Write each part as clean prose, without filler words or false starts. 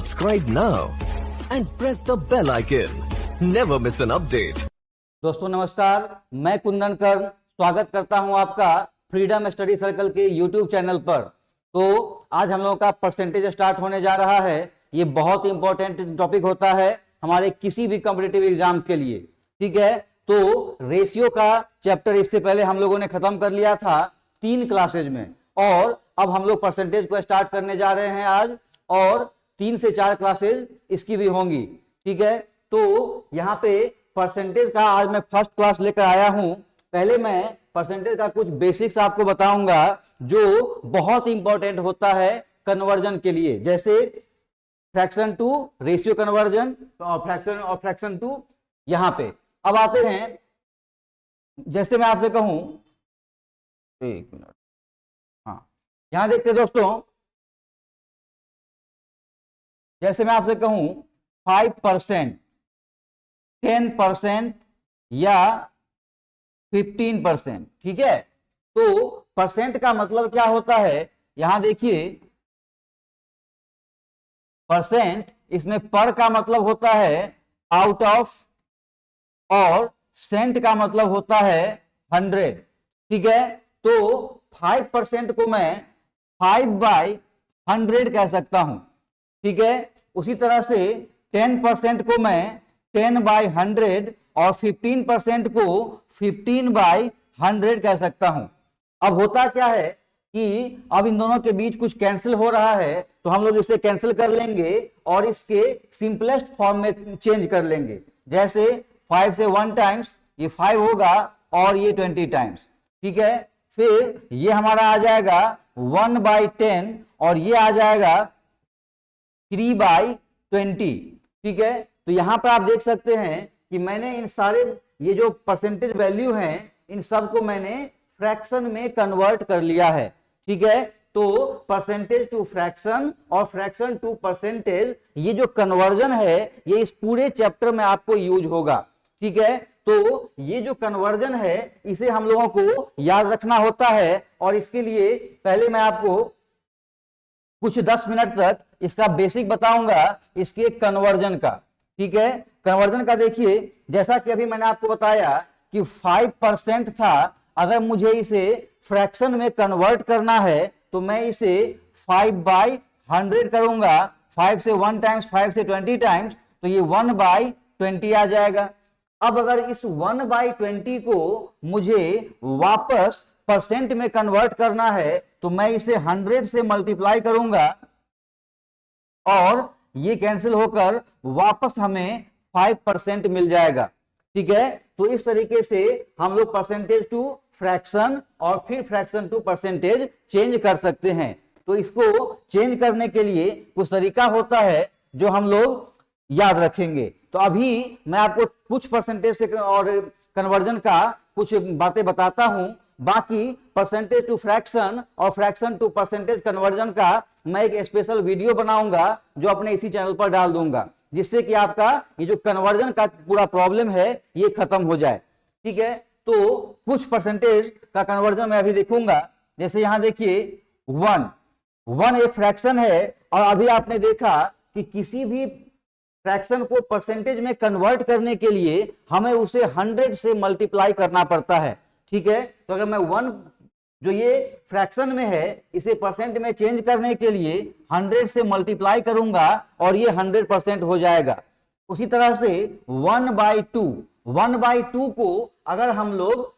Subscribe now and press the bell icon. Never miss an update. दोस्तों नमस्कार, मैं कुंदन कर स्वागत करता हूं आपका फ्रीडम स्टडी सर्कल के यूट्यूब चैनल पर। तो आज हम लोगों का परसेंटेज स्टार्ट होने जा रहा है। ये बहुत इंपॉर्टेंट टॉपिक होता है हमारे किसी भी कॉम्पिटिटिव एग्जाम के लिए, ठीक है। तो रेशियो का चैप्टर इससे पहले हम लोगों ने खत्म कर लिया था 3 क्लासेज में, और अब हम लोग परसेंटेज को स्टार्ट करने जा रहे हैं आज, और 3 से 4 क्लासेज इसकी भी होंगी, ठीक है। तो यहाँ पे परसेंटेज का आज मैं फर्स्ट क्लास लेकर आया हूं। पहले मैं परसेंटेज का कुछ बेसिक्स आपको बताऊंगा जो बहुत इंपॉर्टेंट होता है कन्वर्जन के लिए, जैसे फ्रैक्शन टू रेशियो कन्वर्जन और फ्रैक्शन टू यहां पे। अब आते हैं, जैसे मैं आपसे कहूं, एक मिनट, हाँ यहां देखते दोस्तों, जैसे मैं आपसे कहूं 5%, 10% या 15%, ठीक है। तो परसेंट का मतलब क्या होता है, यहां देखिए परसेंट, इसमें पर का मतलब होता है आउट ऑफ, और सेंट का मतलब होता है 100, ठीक है। तो 5% को मैं 5/100 कह सकता हूं, ठीक है। उसी तरह से 10% को मैं 10/100 और 15% को 15/100 कह सकता हूं। अब होता क्या है कि अब इन दोनों के बीच कुछ कैंसिल हो रहा है, तो हम लोग इसे कैंसिल कर लेंगे और इसके सिंपलेस्ट फॉर्म में चेंज कर लेंगे। जैसे 5 से 1 टाइम्स ये 5 होगा और ये 20 टाइम्स, ठीक है। फिर ये हमारा आ जाएगा 1/10 और ये आ जाएगा 3/20, ठीक है। तो यहां पर आप देख सकते हैं कि मैंने इन सारे ये जो परसेंटेज वैल्यू हैं इन सबको मैंने फ्रैक्शन में कन्वर्ट कर लिया है, ठीक है। तो परसेंटेज टू फ्रैक्शन और फ्रैक्शन टू परसेंटेज, ये जो कन्वर्जन है ये इस पूरे चैप्टर में आपको यूज होगा, ठीक है। तो ये जो कन्वर्जन है इसे हम लोगों को याद रखना होता है, और इसके लिए पहले मैं आपको कुछ 10 मिनट तक इसका बेसिक बताऊंगा इसके कन्वर्जन का, ठीक है। कन्वर्जन का देखिए, जैसा कि अभी मैंने आपको बताया कि 5% था, अगर मुझे इसे फ्रैक्शन में कन्वर्ट करना है तो मैं इसे 5/100 करूंगा। 5 से 1 टाइम्स, 5 से 20 टाइम्स, तो ये 1/20 आ जाएगा। अब अगर इस 1/20 को मुझे वापस परसेंट में कन्वर्ट करना है तो मैं इसे 100 से मल्टीप्लाई करूंगा और ये कैंसिल होकर वापस हमें 5% मिल जाएगा, ठीक है। तो इस तरीके से हम लोग परसेंटेज टू फ्रैक्शन और फिर फ्रैक्शन टू परसेंटेज चेंज कर सकते हैं। तो इसको चेंज करने के लिए कुछ तरीका होता है जो हम लोग याद रखेंगे। तो अभी मैं आपको कुछ परसेंटेज से और कन्वर्जन का कुछ बातें बताता हूं, बाकी परसेंटेज टू फ्रैक्शन और फ्रैक्शन टू परसेंटेज कन्वर्जन का मैं एक स्पेशल वीडियो बनाऊंगा जो अपने इसी चैनल पर डाल दूंगा, जिससे कि आपका ये जो कन्वर्जन का पूरा प्रॉब्लम है ये खत्म हो जाए, ठीक है। तो कुछ परसेंटेज का कन्वर्जन मैं अभी देखूंगा। जैसे यहां देखिए 1 एक फ्रैक्शन है, और अभी आपने देखा कि किसी भी फ्रैक्शन को परसेंटेज में कन्वर्ट करने के लिए हमें उसे 100 से मल्टीप्लाई करना पड़ता है, ठीक है। तो अगर मैं 1 जो ये फ्रैक्शन में है इसे परसेंट में चेंज करने के लिए 100 से मल्टीप्लाई करूंगा और ये 100% हो जाएगा। उसी तरह से 1/2 को अगर हम लोग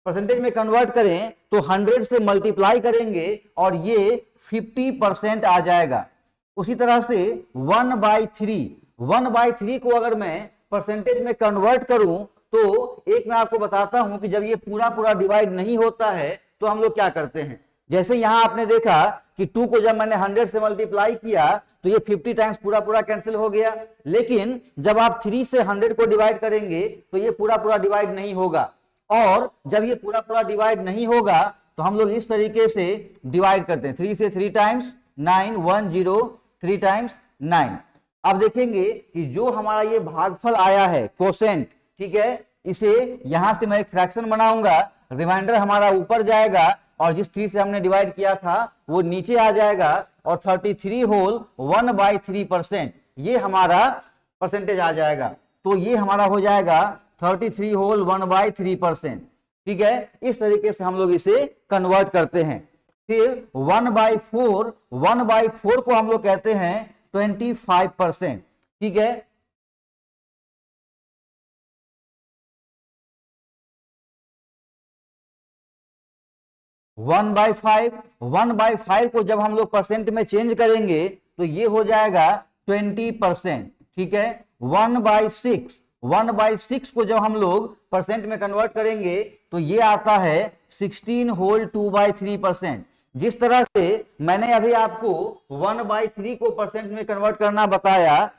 परसेंटेज में कन्वर्ट करें तो 100 से मल्टीप्लाई करेंगे और ये 50% आ जाएगा। उसी तरह से 1/3 को अगर मैं परसेंटेज में कन्वर्ट करूं तो एक मैं आपको बताता हूं कि जब ये पूरा डिवाइड नहीं होता है तो हम लोग क्या करते हैं। जैसे यहां आपने देखा कि 2 को जब मैंने 100 से मल्टीप्लाई किया तो ये 50 टाइम्स पूरा कैंसिल हो गया, लेकिन जब आप 3 से 100 को डिवाइड करेंगे तो ये पूरा डिवाइड नहीं होगा, और जब ये पूरा डिवाइड नहीं होगा तो हम लोग इस तरीके से डिवाइड करते हैं। 3 से 3 टाइम्स 9, 1 0, 3 टाइम्स 9। अब देखेंगे कि जो हमारा ये भागफल आया है कोसेंट, ठीक है, इसे यहां से मैं एक फ्रैक्शन बनाऊंगा, रिमाइंडर हमारा ऊपर जाएगा और जिस 3 से हमने डिवाइड किया था वो नीचे आ जाएगा, और 33 होल 1/3%, ये हमारा परसेंटेज आ जाएगा। तो ये हमारा हो जाएगा 33 होल 1/3%। ठीक है, इस तरीके से हम लोग इसे कन्वर्ट करते हैं। फिर 1/4 को हम लोग कहते हैं 25%। ठीक है, 1/5 को जब हम लोग परसेंट में चेंज करेंगे तो ये हो जाएगा 20%। ठीक है, 1/6 को जब हम लोग परसेंट में कन्वर्ट करेंगे तो ये आता है 16 होल 2/3%। जिस तरह से मैंने अभी आपको 1/3 को परसेंट में कन्वर्ट करना बताया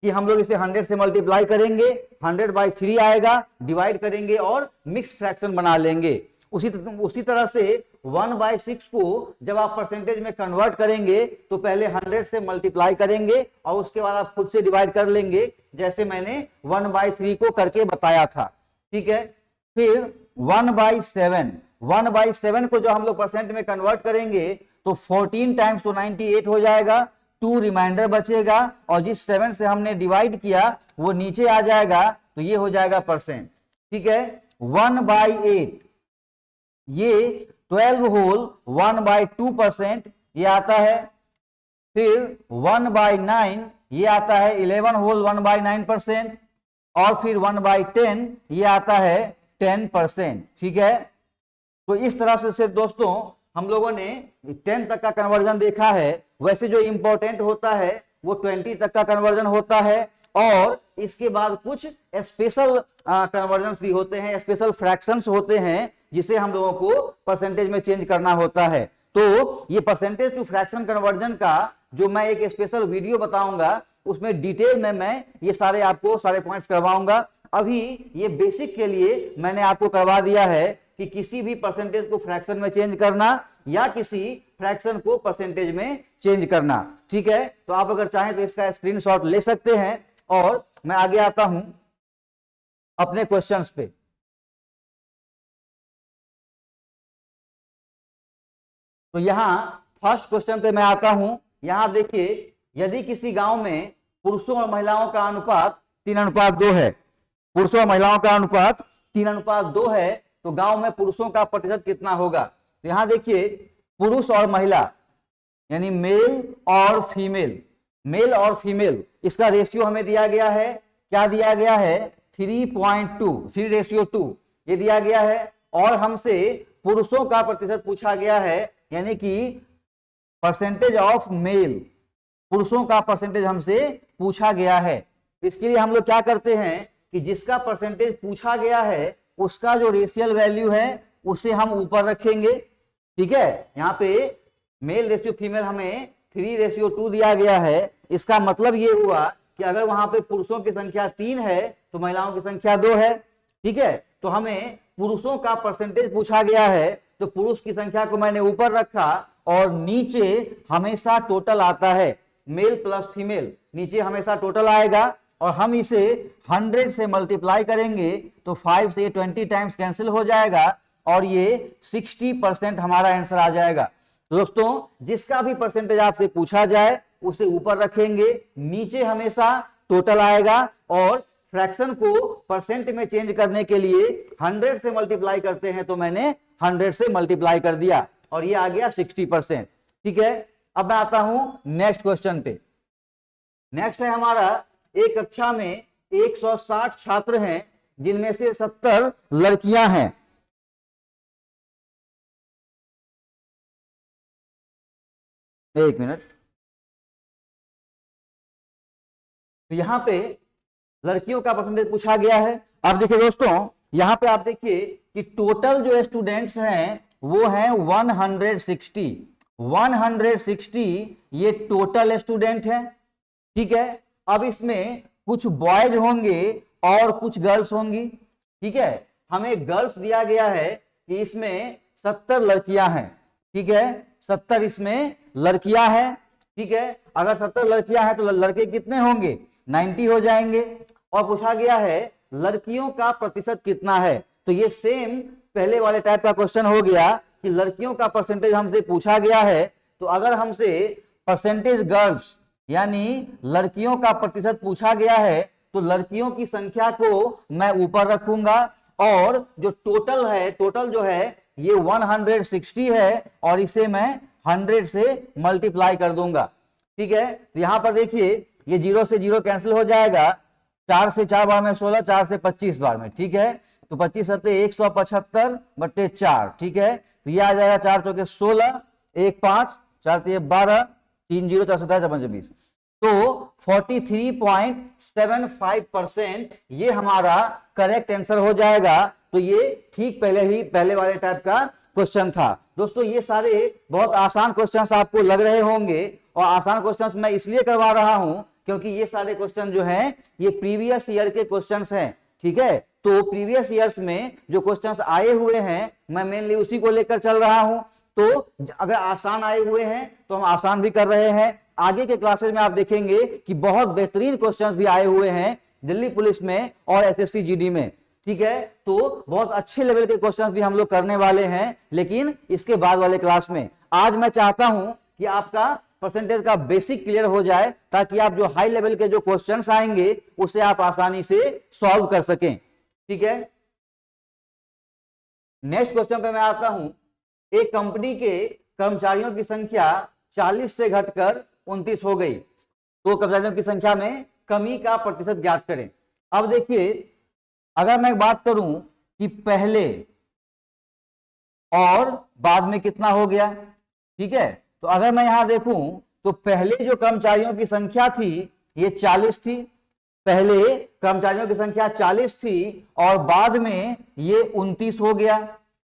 कि हम लोग इसे 100 से मल्टीप्लाई करेंगे, 100/3 आएगा, डिवाइड करेंगे और मिक्स फ्रैक्शन बना लेंगे। उसी तरह से 1/6 को जब आप परसेंटेज में कन्वर्ट करेंगे तो पहले 100 से मल्टीप्लाई करेंगे और उसके बाद आप खुद से डिवाइड कर लेंगे, जैसे मैंने 1/3 को करके बताया था। ठीक है, फिर 1/7 को जब हम लोग परसेंट में कन्वर्ट करेंगे तो 14 टाइम्स तो 98 हो जाएगा, 2 रिमाइंडर बचेगा और जिस 7 से हमने डिवाइड किया वो नीचे आ जाएगा, तो ये हो जाएगा परसेंट। ठीक है, 1/8 ये 12 होल 1/2% ये आता है। फिर 1/9 ये आता है 11 होल 1/9%। और फिर 1/10 ये आता है 10%। ठीक है, तो इस तरह से दोस्तों हम लोगों ने 10 तक का कन्वर्जन देखा है। वैसे जो इंपॉर्टेंट होता है वो 20 तक का कन्वर्जन होता है और इसके बाद कुछ स्पेशल कन्वर्जन भी होते हैं, स्पेशल फ्रैक्शंस होते हैं जिसे हम लोगों को परसेंटेज में चेंज करना होता है। तो ये परसेंटेज टू फ्रैक्शन कन्वर्जन का जो मैं एक स्पेशल वीडियो बताऊंगा उसमें डिटेल में मैं ये सारे पॉइंट्स करवाऊंगा। अभी ये बेसिक के लिए मैंने आपको करवा दिया है कि किसी भी परसेंटेज को फ्रैक्शन में चेंज करना या किसी फ्रैक्शन को परसेंटेज में चेंज करना। ठीक है, तो आप अगर चाहें तो इसका स्क्रीनशॉट ले सकते हैं और मैं आगे आता हूं अपने क्वेश्चंस पे। तो यहां फर्स्ट क्वेश्चन पे मैं आता हूं। यहां आप देखिए, यदि किसी गांव में पुरुषों और महिलाओं का अनुपात 3:2 है, पुरुषों और महिलाओं का अनुपात 3:2 है, तो गांव में पुरुषों का प्रतिशत कितना होगा? तो यहां देखिए, पुरुष और महिला यानी मेल और फीमेल इसका रेशियो हमें दिया गया है। क्या दिया गया है? 3:2 ये दिया गया है। और हमसे पुरुषों का प्रतिशत पूछा गया है, यानी कि परसेंटेज ऑफ मेल, पुरुषों का परसेंटेज हमसे पूछा गया है। इसके लिए हम लोग क्या करते हैं कि जिसका परसेंटेज पूछा गया है उसका जो रेशियल वैल्यू है उसे हम ऊपर रखेंगे। ठीक है, यहाँ पे मेल रेशियो फीमेल हमें 3:2 दिया गया है। इसका मतलब ये हुआ कि अगर वहां पे पुरुषों की संख्या 3 है तो महिलाओं की संख्या 2 है। ठीक है, तो हमें पुरुषों का परसेंटेज पूछा गया है तो पुरुष की संख्या को मैंने ऊपर रखा और नीचे हमेशा टोटल आता है, मेल प्लस फीमेल नीचे हमेशा टोटल आएगा और हम इसे 100 से मल्टीप्लाई करेंगे तो 5 से 20 टाइम्स कैंसिल हो जाएगा और ये 60% हमारा आंसर आ जाएगा। तो दोस्तों जिसका भी परसेंटेज आपसे पूछा जाए उसे ऊपर रखेंगे, नीचे हमेशा टोटल आएगा और फ्रैक्शन को परसेंट में चेंज करने के लिए 100 से मल्टीप्लाई करते हैं, तो मैंने 100 से मल्टीप्लाई कर दिया और ये आ गया 60%। ठीक है, अब मैं आता हूं नेक्स्ट क्वेश्चन पे। नेक्स्ट है हमारा, एक कक्षा में 160 छात्र हैं जिनमें से 70 लड़कियां हैं। एक मिनट, तो यहां पे लड़कियों का परसेंटेज पूछा गया है। अब देखिए दोस्तों, यहां पे आप देखिए कि टोटल जो स्टूडेंट्स हैं वो हैं 160 ये टोटल स्टूडेंट हैं। ठीक है, अब इसमें कुछ बॉयज होंगे और कुछ गर्ल्स होंगी। ठीक है, हमें गर्ल्स दिया गया है कि इसमें 70 लड़कियां हैं। ठीक है, 70 इसमें लड़कियां हैं। ठीक है, अगर 70 लड़कियां हैं तो लड़के कितने होंगे? 90 हो जाएंगे। और पूछा गया है लड़कियों का प्रतिशत कितना है, तो ये सेम पहले वाले टाइप का क्वेश्चन हो गया कि लड़कियों का परसेंटेज हमसे पूछा गया है। तो अगर हमसे परसेंटेज गर्ल्स यानी लड़कियों का प्रतिशत पूछा गया है तो लड़कियों की संख्या को मैं ऊपर रखूंगा और जो टोटल है, टोटल जो है ये 160 है और इसे मैं 100 से मल्टीप्लाई कर दूंगा। ठीक है, तो यहां पर देखिए ये 0 से 0 कैंसिल हो जाएगा, 4 से 4 बार में 16, 4 से 25 बार में। ठीक है, तो 25 सत्ते 175 बट्टे 4। ठीक है, तो ये आ जाएगा 4 चौके 16, 1 5, 4 3 12, 3 0 4 27 25। तो 43.75% ये हमारा करेक्ट आंसर हो जाएगा। तो ये ठीक पहले वाले टाइप का क्वेश्चन था। दोस्तों ये सारे बहुत आसान क्वेश्चंस आपको लग रहे होंगे और आसान क्वेश्चंस मैं इसलिए करवा रहा हूं क्योंकि ये सारे क्वेश्चन जो हैं ये प्रीवियस ईयर के क्वेश्चंस हैं। ठीक है, तो प्रीवियस ईयर्स में जो क्वेश्चंस आए हुए हैं मैं मेनली उसी को लेकर चल रहा हूं। तो अगर आसान आए हुए हैं तो हम आसान भी कर रहे हैं। आगे के क्लासेस में आप देखेंगे कि बहुत बेहतरीन क्वेश्चंस भी आए हुए हैं दिल्ली पुलिस में और एसएससी जीडी में। ठीक है, तो बहुत अच्छे लेवल के क्वेश्चंस भी हम लोग करने वाले हैं, लेकिन इसके बाद वाले क्लास में। आज मैं चाहता हूं कि आपका परसेंटेज का बेसिक क्लियर हो जाए ताकि आप जो हाई लेवल के जो क्वेश्चंस आएंगे उसे आप आसानी से सॉल्व कर सकें। ठीक है, नेक्स्ट क्वेश्चन पे मैं आता हूं। एक कंपनी के कर्मचारियों की संख्या 40 से घटकर 29 हो गई, तो कर्मचारियों की संख्या में कमी का प्रतिशत ज्ञात करें। अब देखिए, अगर मैं बात करूं कि पहले और बाद में कितना हो गया, ठीक है, तो अगर मैं यहां देखूं तो पहले जो कर्मचारियों की संख्या थी ये 40 थी, पहले कर्मचारियों की संख्या 40 थी और बाद में ये 29 हो गया।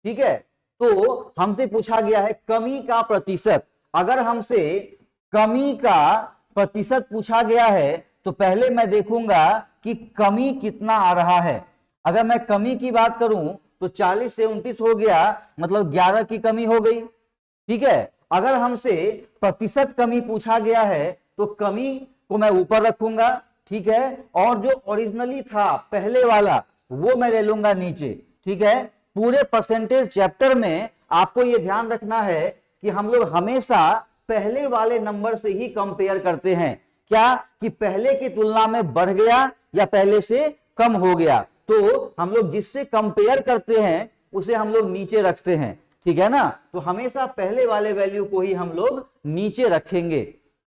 ठीक है, तो हमसे पूछा गया है कमी का प्रतिशत। अगर हमसे कमी का प्रतिशत पूछा गया है तो पहले मैं देखूंगा कि कमी कितना आ रहा है। अगर मैं कमी की बात करूं तो 40 से 29 हो गया, मतलब 11 की कमी हो गई। ठीक है, अगर हमसे प्रतिशत कमी पूछा गया है तो कमी को मैं ऊपर रखूंगा। ठीक है, और जो ओरिजिनली था पहले वाला वो मैं ले लूंगा नीचे। ठीक है, पूरे परसेंटेज चैप्टर में आपको यह ध्यान रखना है कि हम लोग हमेशा पहले वाले नंबर से ही कंपेयर करते हैं। क्या कि पहले की तुलना में बढ़ गया या पहले से कम हो गया, तो हम लोग जिससे कंपेयर करते हैं उसे हम लोग नीचे रखते हैं। ठीक है ना, तो हमेशा पहले वाले वैल्यू को ही हम लोग नीचे रखेंगे।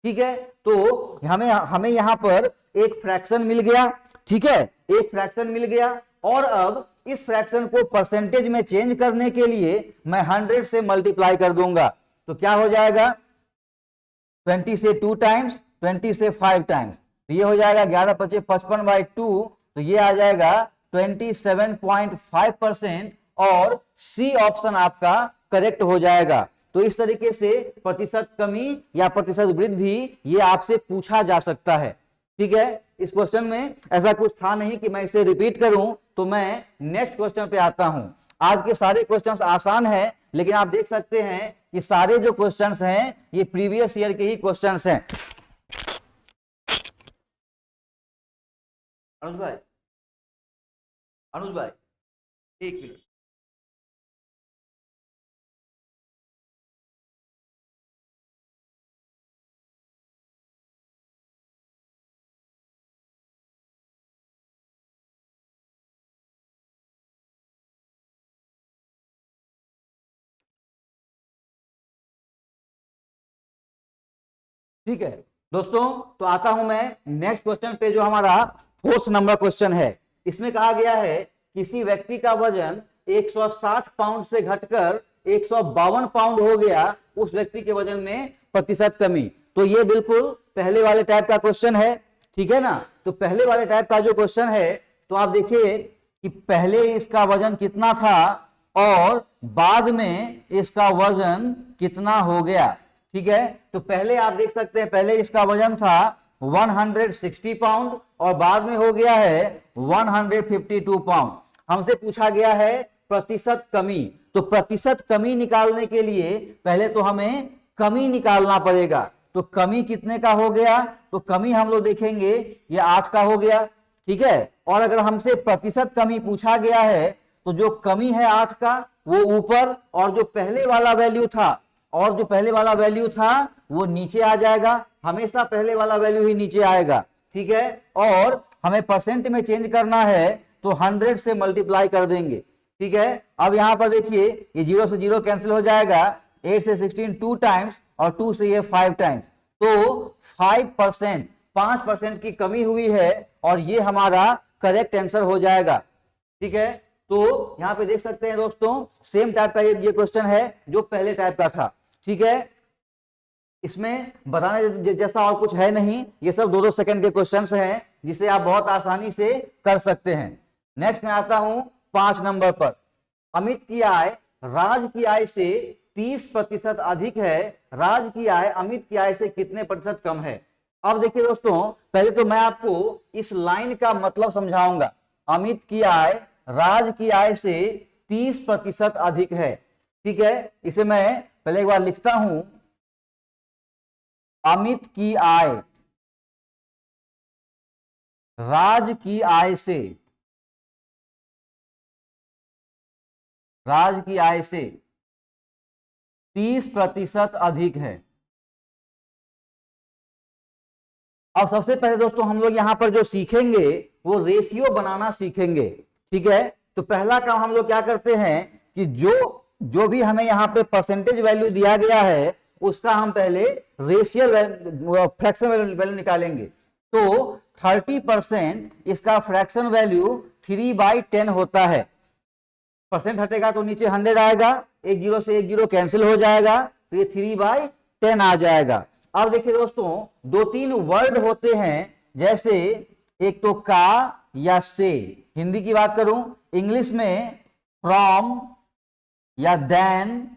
ठीक है, तो हमें यहां पर एक फ्रैक्शन मिल गया। ठीक है, एक फ्रैक्शन मिल गया और अब इस फ्रैक्शन को परसेंटेज में चेंज करने के लिए मैं 100 से मल्टीप्लाई कर दूंगा। तो क्या हो जाएगा, 20 से 2 टाइम्स, 20 से 5 टाइम्स, तो ये हो जाएगा 11 25 55/2, तो ये आ जाएगा 27.5% और सी ऑप्शन आपका करेक्ट हो जाएगा। तो इस तरीके से प्रतिशत कमी या प्रतिशत वृद्धि ये आपसे पूछा जा सकता है। ठीक है, इस क्वेश्चन में ऐसा कुछ था नहीं कि मैं इसे रिपीट करूं, तो मैं नेक्स्ट क्वेश्चन पे आता हूं। आज के सारे क्वेश्चंस आसान हैं, लेकिन आप देख सकते हैं कि सारे जो क्वेश्चंस हैं ये प्रीवियस ईयर के ही क्वेश्चंस हैं। अनुज भाई एक मिनट। ठीक है दोस्तों, तो आता हूं मैं नेक्स्ट क्वेश्चन पे जो हमारा 4th नंबर क्वेश्चन है। इसमें कहा गया है किसी व्यक्ति का वजन 160 पाउंड से घटकर 152 पाउंड हो गया, उस व्यक्ति के वजन में प्रतिशत कमी। तो ये बिल्कुल पहले वाले टाइप का क्वेश्चन है। ठीक है ना, तो पहले वाले टाइप का जो क्वेश्चन है, तो आप देखिए कि पहले इसका वजन कितना था और बाद में इसका वजन कितना हो गया। ठीक है, तो पहले आप देख सकते हैं पहले इसका वजन था 160 पाउंड और बाद में हो गया है 152 पाउंड। हमसे पूछा गया है प्रतिशत कमी, तो प्रतिशत कमी निकालने के लिए पहले तो हमें कमी निकालना पड़ेगा। तो कमी कितने का हो गया, तो कमी हम लोग देखेंगे ये 8 का हो गया। ठीक है, और अगर हमसे प्रतिशत कमी पूछा गया है तो जो कमी है 8 का वो ऊपर, और जो पहले वाला वैल्यू था वो नीचे आ जाएगा, हमेशा पहले वाला वैल्यू ही नीचे आएगा, ठीक है। और हमें परसेंट में चेंज करना है तो 100 से मल्टीप्लाई कर देंगे, ठीक है। अब यहां पर देखिए ये 0 से 0 कैंसिल हो जाएगा, 8 से 16 2 टाइम्स और 2 से ये 5 टाइम्स, तो 5%, 5% की कमी हुई है और ये हमारा करेक्ट आंसर हो जाएगा, ठीक है। तो यहां पे देख सकते हैं दोस्तों, सेम टाइप का ये क्वेश्चन है जो पहले टाइप का था, ठीक है। इसमें बताने जैसा और कुछ है नहीं, ये सब 2-2 सेकंड के क्वेश्चंस हैं जिसे आप बहुत आसानी से कर सकते हैं। नेक्स्ट में आता हूं 5 नंबर पर। अमित की आय राज की आय से 30% अधिक है, राज की आय अमित की आय से कितने प्रतिशत कम है। अब देखिए दोस्तों, पहले तो मैं आपको इस लाइन का मतलब समझाऊंगा। अमित की आय राज की आय से 30% अधिक है, ठीक है। इसे मैं पहले एक बार लिखता हूं, अमित की आय राज की आय से, राज की आय से 30% अधिक है। अब सबसे पहले दोस्तों हम लोग यहां पर जो सीखेंगे वो रेशियो बनाना सीखेंगे, ठीक है। तो पहला काम हम लोग क्या करते हैं कि जो भी हमें यहां पे परसेंटेज वैल्यू दिया गया है उसका हम पहले रेशियल फ्रैक्शन वैल्यू निकालेंगे। तो 30% इसका फ्रैक्शन वैल्यू 3/10 होता है। परसेंट हटेगा तो नीचे 100 आएगा, एक 0 से एक 0 कैंसिल हो जाएगा, तो ये 3/10 आ जाएगा। अब देखिए दोस्तों, 2-3 वर्ड होते हैं, जैसे एक तो का या से, हिंदी की बात करूं, इंग्लिश में फ्रॉम या देन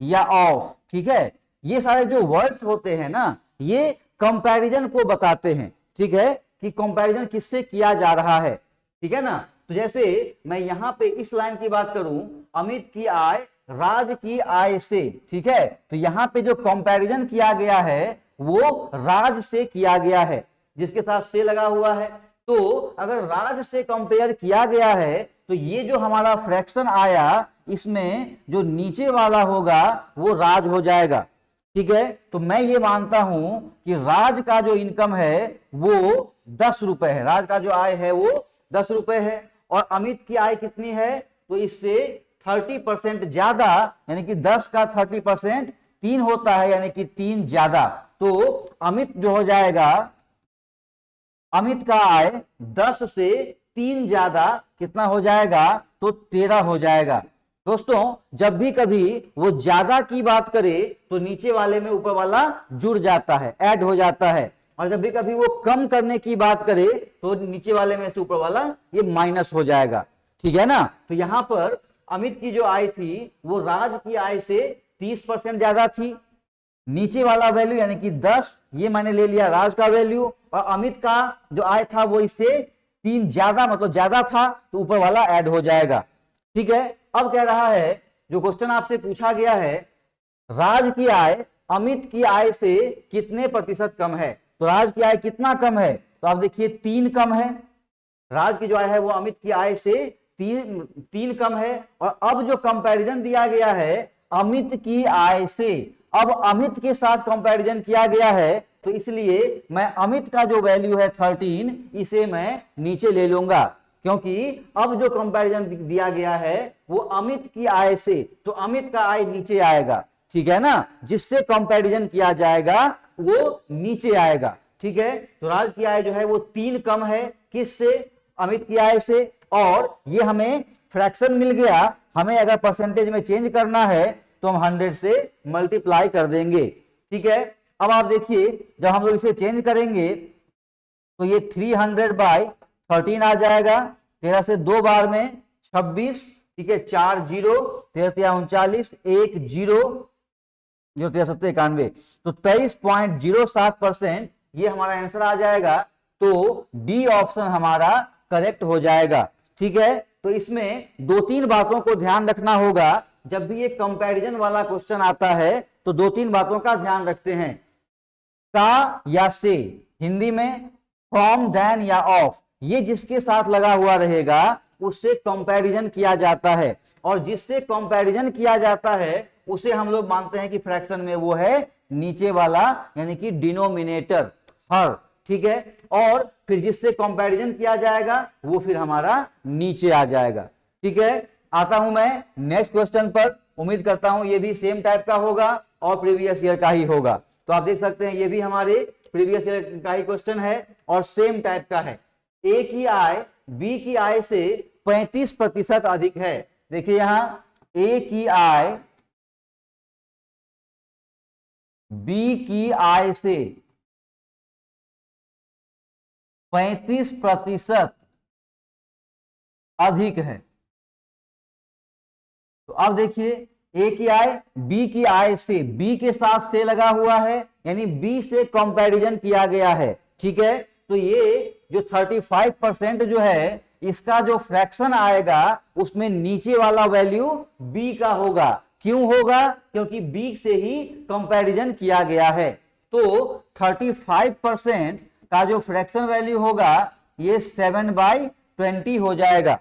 या ऑफ, ठीक है। ये सारे जो वर्ड्स होते हैं ना, ये कंपैरिजन को बताते हैं, ठीक है, कि कंपैरिजन किससे किया जा रहा है, ठीक है ना। तो जैसे मैं यहां पे इस लाइन की बात करूं, अमित की आय राज की आय से, ठीक है, तो यहां पे जो कंपैरिजन किया गया है वो राज से किया गया है, जिसके साथ से लगा हुआ है। तो अगर राज से कंपेयर किया गया है तो ये जो हमारा फ्रैक्शन आया, इसमें जो नीचे वाला होगा वो राज हो जाएगा, ठीक है। तो मैं ये मानता हूं कि राज का जो इनकम है वो 10 रुपए है, राज का जो आय है वो 10 रुपए है, और अमित की आय कितनी है, तो इससे 30% ज्यादा, यानी कि 10 का 30% 3 होता है, यानी कि 3 ज्यादा। तो अमित जो हो जाएगा, अमित का आय 10 से 3 ज्यादा कितना हो जाएगा, तो 13 हो जाएगा। दोस्तों, जब भी कभी वो ज्यादा की बात करे तो नीचे वाले में ऊपर वाला जुड़ जाता है, ऐड हो जाता है, और जब भी कभी वो कम करने की बात करे तो नीचे वाले में से ऊपर वाला ये माइनस हो जाएगा, ठीक है ना। तो यहां पर अमित की जो आय थी वो राज की आय से 30% ज्यादा थी। नीचे वाला वैल्यू यानी कि 10, ये मैंने ले लिया राज का वैल्यू, और अमित का जो आय था वो इससे 3 ज्यादा, मतलब ज्यादा था, तो ऊपर वाला ऐड हो जाएगा, ठीक है। अब कह रहा है, जो क्वेश्चन आपसे पूछा गया है, राज की आय अमित की आय से कितने प्रतिशत कम है। तो राज की आय कितना कम है, तो आप देखिए 3 कम है। राज की जो आय है वो अमित की आय से 3 कम है। और अब जो कंपैरिजन दिया गया है अमित की आय से, अब अमित के साथ कंपैरिजन किया गया है, तो इसलिए मैं अमित का जो वैल्यू है 13, इसे मैं नीचे ले लूंगा, क्योंकि अब जो कंपैरिजन दिया गया है वो अमित की आय से, तो अमित का आय नीचे आएगा, ठीक है ना। जिससे कंपैरिजन किया जाएगा वो नीचे आएगा, ठीक है। तो राज की आय जो है वो 3 कम है, किससे, अमित की आय से। और ये हमें फ्रैक्शन मिल गया, हमें अगर परसेंटेज में चेंज करना है तो हम 100 से मल्टीप्लाई कर देंगे, ठीक है। अब आप देखिए, जब हम लोग इसे चेंज करेंगे तो ये 300/13 आ जाएगा। 13 से 2 बार में 26, ठीक है, 4 0, 13 39, 1 0, 0 91, तो 23.07% ये हमारा आंसर आ जाएगा। तो डी ऑप्शन हमारा करेक्ट हो जाएगा, ठीक है। तो इसमें 2-3 बातों को ध्यान रखना होगा। जब भी ये कंपैरिजन वाला क्वेश्चन आता है तो 2-3 बातों का ध्यान रखते हैं। का या से, हिंदी में फ्रॉम, देन या ऑफ, ये जिसके साथ लगा हुआ रहेगा उससे कंपैरिजन किया जाता है, और जिससे कंपैरिजन किया जाता है उसे हम लोग मानते हैं कि फ्रैक्शन में वो है नीचे वाला यानी कि डिनोमिनेटर हर, ठीक है। और फिर जिससे कंपैरिजन किया जाएगा वो फिर हमारा नीचे आ जाएगा, ठीक है। आता हूं मैं नेक्स्ट क्वेश्चन पर। उम्मीद करता हूं ये भी सेम टाइप का होगा और प्रीवियस ईयर का ही होगा। तो आप देख सकते हैं ये भी हमारे प्रीवियस ईयर का ही क्वेश्चन है और सेम टाइप का है। ए की आय बी की आय से 35% अधिक है। देखिए यहां ए की आय बी की आय से 35% अधिक है। तो अब देखिए ए की आय बी की आय से, बी के साथ से लगा हुआ है यानी बी से कंपैरिजन किया गया है, ठीक है। तो ये जो 35% जो है इसका जो फ्रैक्शन आएगा उसमें नीचे वाला वैल्यू बी का होगा। क्यों होगा? क्योंकि बी से ही कंपैरिजन किया गया है। तो 35% का जो फ्रैक्शन वैल्यू होगा ये 7/20 हो जाएगा,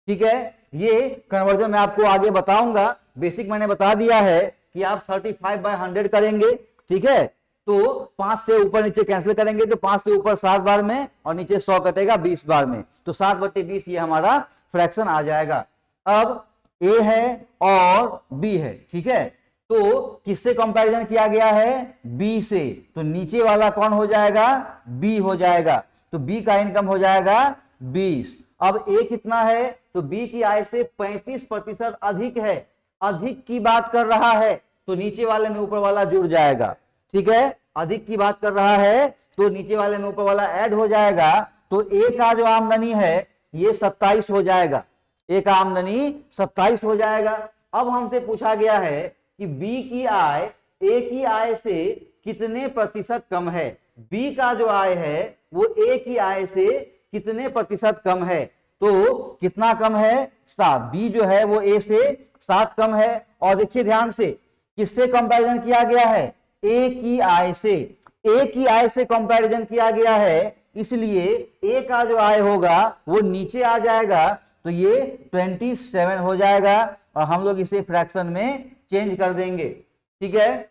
ठीक है। ये कन्वर्जन मैं आपको आगे बताऊंगा, बेसिक मैंने बता दिया है कि आप 35/100 करेंगे, ठीक है। तो 5 से ऊपर नीचे कैंसिल करेंगे तो 5 से ऊपर 7 बार में और नीचे 100 कटेगा 20 बार में, तो 7/20 ये हमारा फ्रैक्शन आ जाएगा। अब ए है और बी है, ठीक है। तो किससे कंपैरिजन किया गया है? बी से। तो नीचे वाला कौन हो जाएगा? बी हो जाएगा। तो बी का इनकम हो जाएगा 20। अब ए कितना है? तो बी की आय से 35% अधिक है। अधिक की बात कर रहा है तो नीचे वाले में ऊपर वाला जुड़ जाएगा, ठीक है। अधिक की बात कर रहा है तो नीचे वाले में ऊपर वाला ऐड हो जाएगा। तो ए का जो आमदनी है ये 27 हो जाएगा। ए का आमदनी 27 हो जाएगा। अब हमसे पूछा गया है कि बी की आय ए की आय से कितने प्रतिशत कम है। बी का जो आय है वो ए की आय से कितने प्रतिशत कम है? तो कितना कम है? 7। बी जो है वो ए से 7 कम है। और देखिए ध्यान से किससे कंपैरिजन किया गया है? ए की आय से। ए की आय से कंपैरिजन किया गया है, इसलिए ए का जो आय होगा वो नीचे आ जाएगा। तो ये 27 हो जाएगा और हम लोग इसे फ्रैक्शन में चेंज कर देंगे, ठीक है।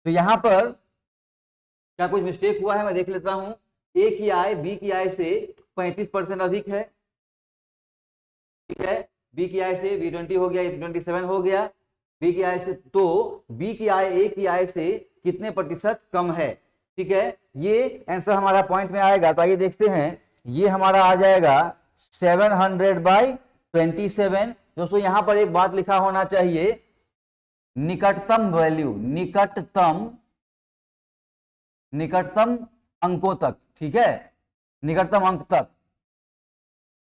तो यहां पर क्या कुछ मिस्टेक हुआ है मैं देख लेता हूं। ए की आय बी की आय से 35% अधिक है, ठीक है। बी की आय से B20 हो गया, 27 हो गया। बी की आय से, तो बी की आय ए की आय से कितने प्रतिशत कम है, ठीक है। ये आंसर हमारा पॉइंट में आएगा। तो आइए देखते हैं, ये हमारा आ जाएगा 700/27। दोस्तों यहां पर एक बात लिखा होना चाहिए, निकटतम वैल्यू, निकटतम अंकों तक, ठीक है, निकटतम अंक तक।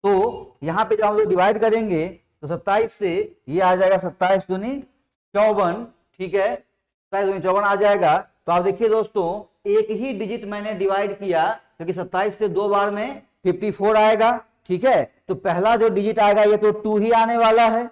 तो यहां पे जब हम लोग डिवाइड करेंगे तो 27 से ये आ जाएगा 27 दूनी 54, ठीक है। 27 दूनी 54 आ जाएगा। तो आप देखिए दोस्तों एक ही डिजिट मैंने डिवाइड किया क्योंकि 27 से 2 बार में 54 आएगा, ठीक है। तो पहला जो डिजिट आएगा ये तो 2 ही आने वाला है,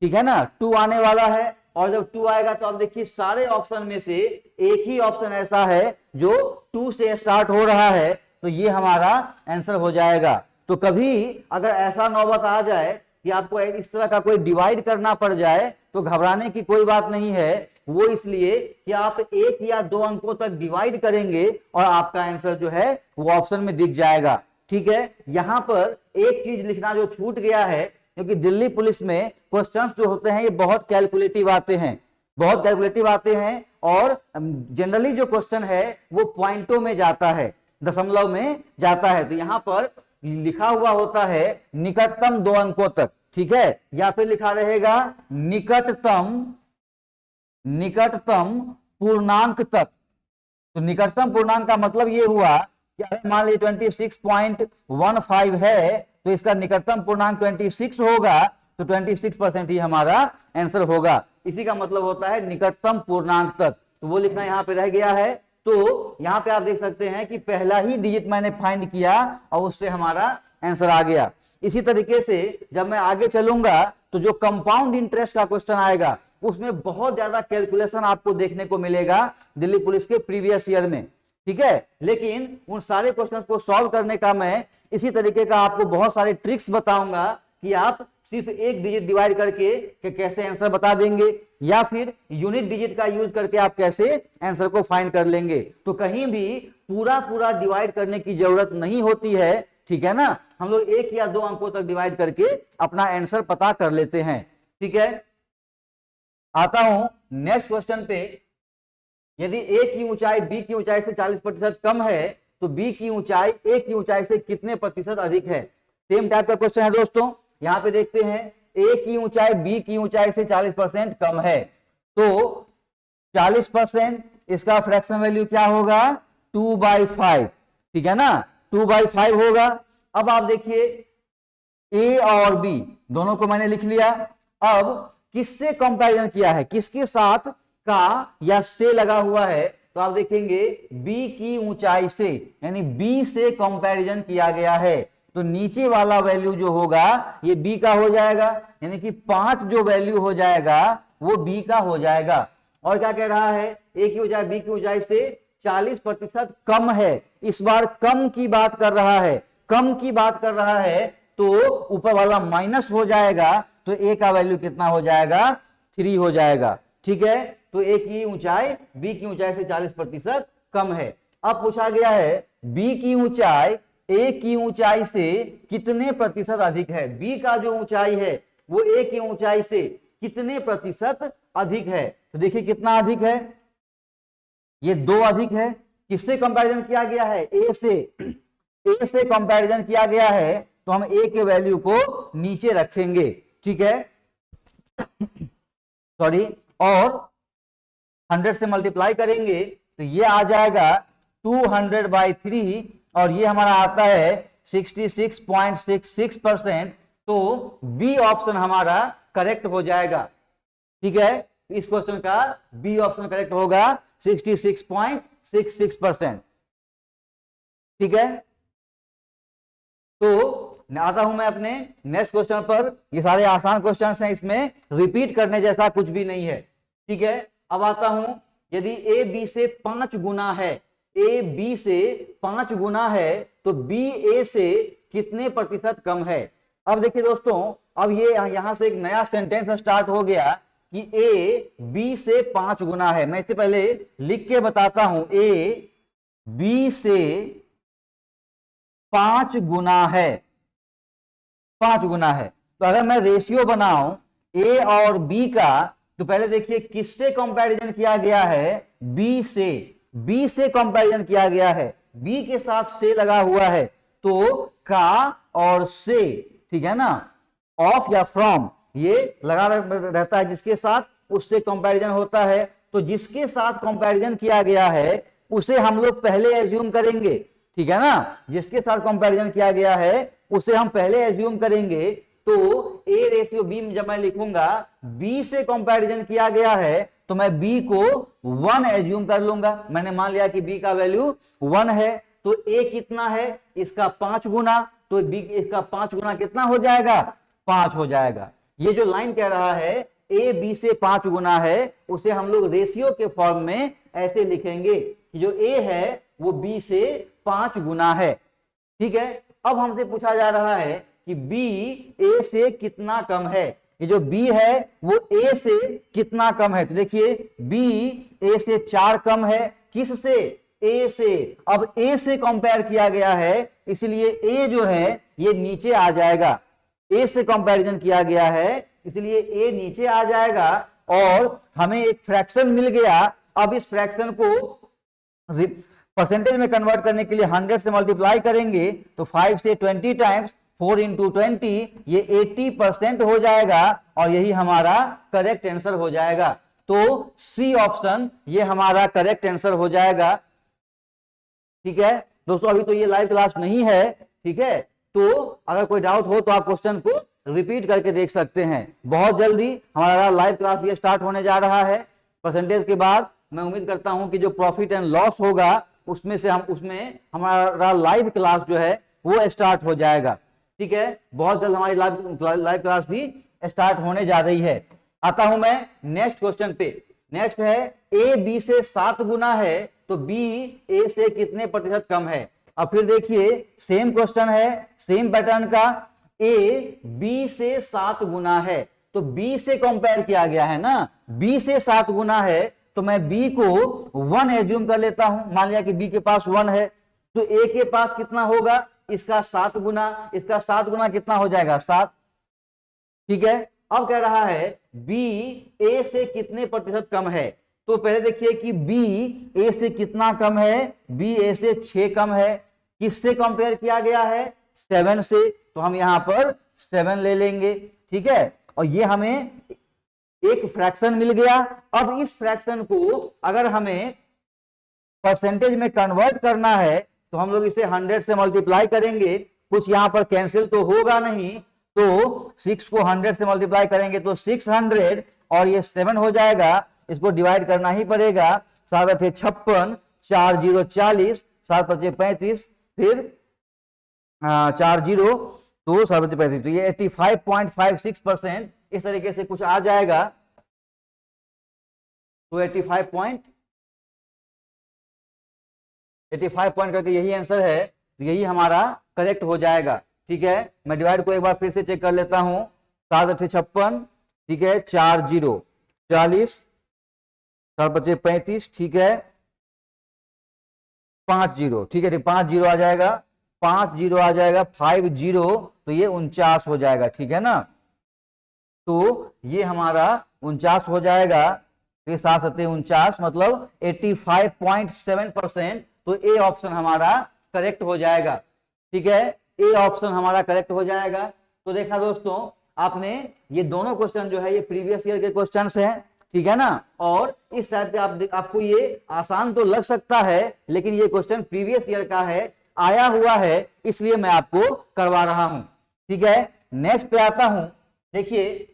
ठीक है ना, 2 आने वाला है। और जब 2 आएगा तो आप देखिए सारे ऑप्शन में से एक ही ऑप्शन ऐसा है जो 2 से स्टार्ट हो रहा है, तो ये हमारा आंसर हो जाएगा। तो कभी अगर ऐसा नौबत आ जाए कि आपको इस तरह का कोई डिवाइड करना पड़ जाए तो घबराने की कोई बात नहीं है। वो इसलिए कि आप 1 या 2 अंकों तक डिवाइड करेंगे और आपका आंसर जो है वो ऑप्शन में दिख जाएगा, ठीक है। यहां पर एक चीज लिखना जो छूट गया है, क्योंकि दिल्ली पुलिस में क्वेश्चंस जो होते हैं ये बहुत कैलकुलेटिव आते हैं, बहुत कैलकुलेटिव आते हैं। और जनरली जो क्वेश्चन है वो पॉइंटों में जाता है, दशमलव में जाता है। तो यहां पर लिखा हुआ होता है निकटतम 2 अंकों तक, ठीक है, या फिर लिखा रहेगा निकटतम पूर्णांक तक। तो निकटतम पूर्णांक का मतलब ये हुआ कि अगर मान लीजिए 26.15 है तो इसका निकटतम पूर्णांक 26 होगा, तो 26% ही हमारा आंसर होगा। इसी का मतलब होता है निकटतम पूर्णांक तक। तो वो लिखना यहाँ पे रह गया है। तो यहाँ पे आप देख सकते हैं कि पहला ही डिजिट मैंने फाइंड किया और उससे हमारा आंसर आ गया। इसी तरीके से जब मैं आगे चलूंगा तो जो कंपाउंड इंटरेस्ट का क्वेश्चन आएगा उसमें बहुत ज्यादा कैलकुलेशन आपको देखने को मिलेगा दिल्ली पुलिस के प्रीवियस ईयर में, ठीक है। लेकिन उन सारे क्वेश्चंस को सॉल्व करने का मैं इसी तरीके का आपको बहुत सारे ट्रिक्स बताऊंगा कि आप सिर्फ एक डिजिट डिवाइड करके कैसे आंसर बता देंगे, या फिर यूनिट डिजिट का यूज करके आप कैसे आंसर को फाइंड कर लेंगे। तो कहीं भी पूरा पूरा डिवाइड करने की जरूरत नहीं होती है, ठीक है ना। हम लोग 1 या 2 अंकों तक डिवाइड करके अपना आंसर पता कर लेते हैं, ठीक है। आता हूं नेक्स्ट क्वेश्चन पे। यदि ए की ऊंचाई बी की ऊंचाई से 40% कम है तो बी की ऊंचाई ए की ऊंचाई से कितने प्रतिशत अधिक है। सेम टाइप का क्वेश्चन है दोस्तों। यहां पे देखते हैं ए की ऊंचाई बी की ऊंचाई से 40% कम है, तो 40% इसका फ्रैक्शन वैल्यू क्या होगा 2/5, ठीक है ना, 2/5 होगा। अब आप देखिए ए और बी दोनों को मैंने लिख लिया। अब किससे कंपैरिजन किया है, किसके साथ का या से लगा हुआ है, तो आप देखेंगे बी की ऊंचाई से, यानी बी से कंपैरिजन किया गया है। तो नीचे वाला वैल्यू जो होगा ये बी का हो जाएगा, यानी कि 5 जो वैल्यू हो जाएगा वो बी का हो जाएगा। और क्या कह रहा है, ए की ऊंचाई बी की ऊंचाई से 40% कम है। इस बार कम की बात कर रहा है, कम की बात कर रहा है, तो ऊपर वाला माइनस हो जाएगा, तो ए का वैल्यू कितना हो जाएगा 3 हो जाएगा, ठीक है। तो ए की ऊंचाई बी की ऊंचाई से 40% कम है। अब पूछा गया है बी की ऊंचाई ए की ऊंचाई से कितने प्रतिशत अधिक है। बी का जो ऊंचाई है वो ए की ऊंचाई से कितने प्रतिशत अधिक है। तो देखिए कितना अधिक है, ये 2 अधिक है। किससे कंपैरिजन किया गया है, ए से, ए से कंपैरिजन किया गया है, तो हम ए के वैल्यू को नीचे रखेंगे, ठीक है, सॉरी, और 100 से मल्टीप्लाई करेंगे तो ये आ जाएगा 200/3 और ये हमारा आता है 66.66%। तो बी ऑप्शन हमारा करेक्ट हो जाएगा, ठीक है। इस क्वेश्चन का बी ऑप्शन करेक्ट होगा 66.66%, ठीक है। तो आता हूं मैं अपने नेक्स्ट क्वेश्चन पर। ये सारे आसान क्वेश्चन हैं, इसमें रिपीट करने जैसा कुछ भी नहीं है, ठीक है। अब आता हूं, यदि ए बी से 5 गुना है, ए बी से 5 गुना है, तो बी ए से कितने प्रतिशत कम है। अब देखिए दोस्तों, अब ये यहां से एक नया सेंटेंस स्टार्ट हो गया कि ए बी से 5 गुना है। मैं इससे पहले लिख के बताता हूं, ए बी से 5 गुना है, 5 गुना है। तो अगर मैं रेशियो बनाऊं ए और बी का, तो पहले देखिए किससे कंपैरिजन किया गया है, बी से, बी से कंपैरिजन किया गया है, बी के साथ से लगा हुआ है, तो का और से, ठीक है ना, ऑफ या फ्रॉम ये लगा रहता है जिसके साथ, उससे कंपैरिजन होता है। तो जिसके साथ कंपैरिजन किया गया है उसे हम लोग पहले एज्यूम करेंगे, ठीक है ना, जिसके साथ कंपैरिजन किया गया है उसे हम पहले एज्यूम करेंगे। तो ए रेशियो बी में जब मैं लिखूंगा बी से कंपैरिजन किया गया है, तो मैं बी को 1 एज्यूम कर लूंगा। मैंने मान लिया कि बी का वैल्यू 1 है, तो ए कितना है, इसका 5 गुना, तो बी इसका 5 गुना कितना हो जाएगा, 5 हो जाएगा। ये जो लाइन कह रहा है ए बी से 5 गुना है, उसे हम लोग रेशियो के फॉर्म में ऐसे लिखेंगे कि जो ए है वो बी से 5 गुना है, ठीक है। अब हमसे पूछा जा रहा है कि बी ए से कितना कम है। ये जो बी है वो ए से कितना कम है, तो देखिए बी ए से 4 कम है। किस से, ए से। अब ए से कंपेयर किया गया है, इसलिए ए जो है ये नीचे आ जाएगा, ए से कंपैरिजन किया गया है इसलिए ए नीचे आ जाएगा, और हमें एक फ्रैक्शन मिल गया। अब इस फ्रैक्शन को परसेंटेज में कन्वर्ट करने के लिए 100 से मल्टीप्लाई करेंगे, तो 5 से 20 टाइम्स 4 × 20 ये 80% हो जाएगा, और यही हमारा करेक्ट आंसर हो जाएगा। तो सी ऑप्शन ये हमारा करेक्ट आंसर हो जाएगा, ठीक है दोस्तों। अभी तो ये लाइव क्लास नहीं है, ठीक है, तो अगर कोई डाउट हो तो आप क्वेश्चन को रिपीट करके देख सकते हैं। बहुत जल्दी हमारा लाइव क्लास ये स्टार्ट होने जा रहा है। परसेंटेज के बाद मैं उम्मीद करता हूं कि जो प्रॉफिट एंड लॉस होगा उसमें हमारा लाइव क्लास जो है वो स्टार्ट हो जाएगा, ठीक है। बहुत जल्द हमारी लाइव क्लास भी स्टार्ट होने जा रही है। आता हूं मैं नेक्स्ट क्वेश्चन पे। नेक्स्ट है ए बी से 7 गुना है, तो बी ए से कितने प्रतिशत कम है। अब फिर देखिए सेम क्वेश्चन है, सेम पैटर्न का। ए बी से 7 गुना है, तो बी से कंपेयर किया गया है ना, बी से 7 गुना है, तो मैं बी को 1 एज्यूम कर लेता हूं। मान लिया कि बी के पास 1 है, तो ए के पास कितना होगा, इसका 7 गुना, इसका 7 गुना कितना हो जाएगा 7। ठीक है, अब कह रहा है बी ए से कितने प्रतिशत कम है, तो पहले देखिए कि बी ए से कितना कम है, बी ए से 6 कम है। किससे कंपेयर किया गया है, 7 से, तो हम यहां पर 7 ले लेंगे। ठीक है, और ये हमें एक फ्रैक्शन मिल गया। अब इस फ्रैक्शन को अगर हमें परसेंटेज में कन्वर्ट करना है तो हम लोग इसे 100 से मल्टीप्लाई करेंगे, कुछ यहां पर कैंसिल तो होगा नहीं, तो 6 को 100 से मल्टीप्लाई करेंगे तो 600 और ये 7 हो जाएगा, इसको डिवाइड करना ही पड़ेगा। 7 8 56, 4 0 40, 7 5 35, फिर 4 0 तो 7 5 35, तो ये 85.56% इस तरीके से कुछ आ जाएगा। तो 85 पॉइंट करके यही आंसर है, तो यही हमारा करेक्ट हो जाएगा। ठीक है, मैं डिवाइड को एक बार फिर से चेक कर लेता हूं। 7 8 56, ठीक है, 4 0 40, 7 5 35, ठीक है, 5 0, ठीक है, 5 0 आ जाएगा, 5 0 आ जाएगा, 5 0, तो ये 49 हो जाएगा। ठीक है ना, तो ये हमारा 49 हो जाएगा, तो 7 7 49 मतलब 85.7%, तो ए ऑप्शन हमारा करेक्ट हो जाएगा। ठीक है, ए ऑप्शन हमारा करेक्ट हो जाएगा। तो देखा दोस्तों, आपने ये दोनों क्वेश्चन जो है ये प्रीवियस ईयर के क्वेश्चंस हैं। ठीक है ना, और इस टाइप के आपको ये आसान तो लग सकता है, लेकिन ये क्वेश्चन प्रीवियस ईयर का है, आया हुआ है, इसलिए मैं आपको करवा रहा हूं। ठीक है, नेक्स्ट पे आता हूं। देखिए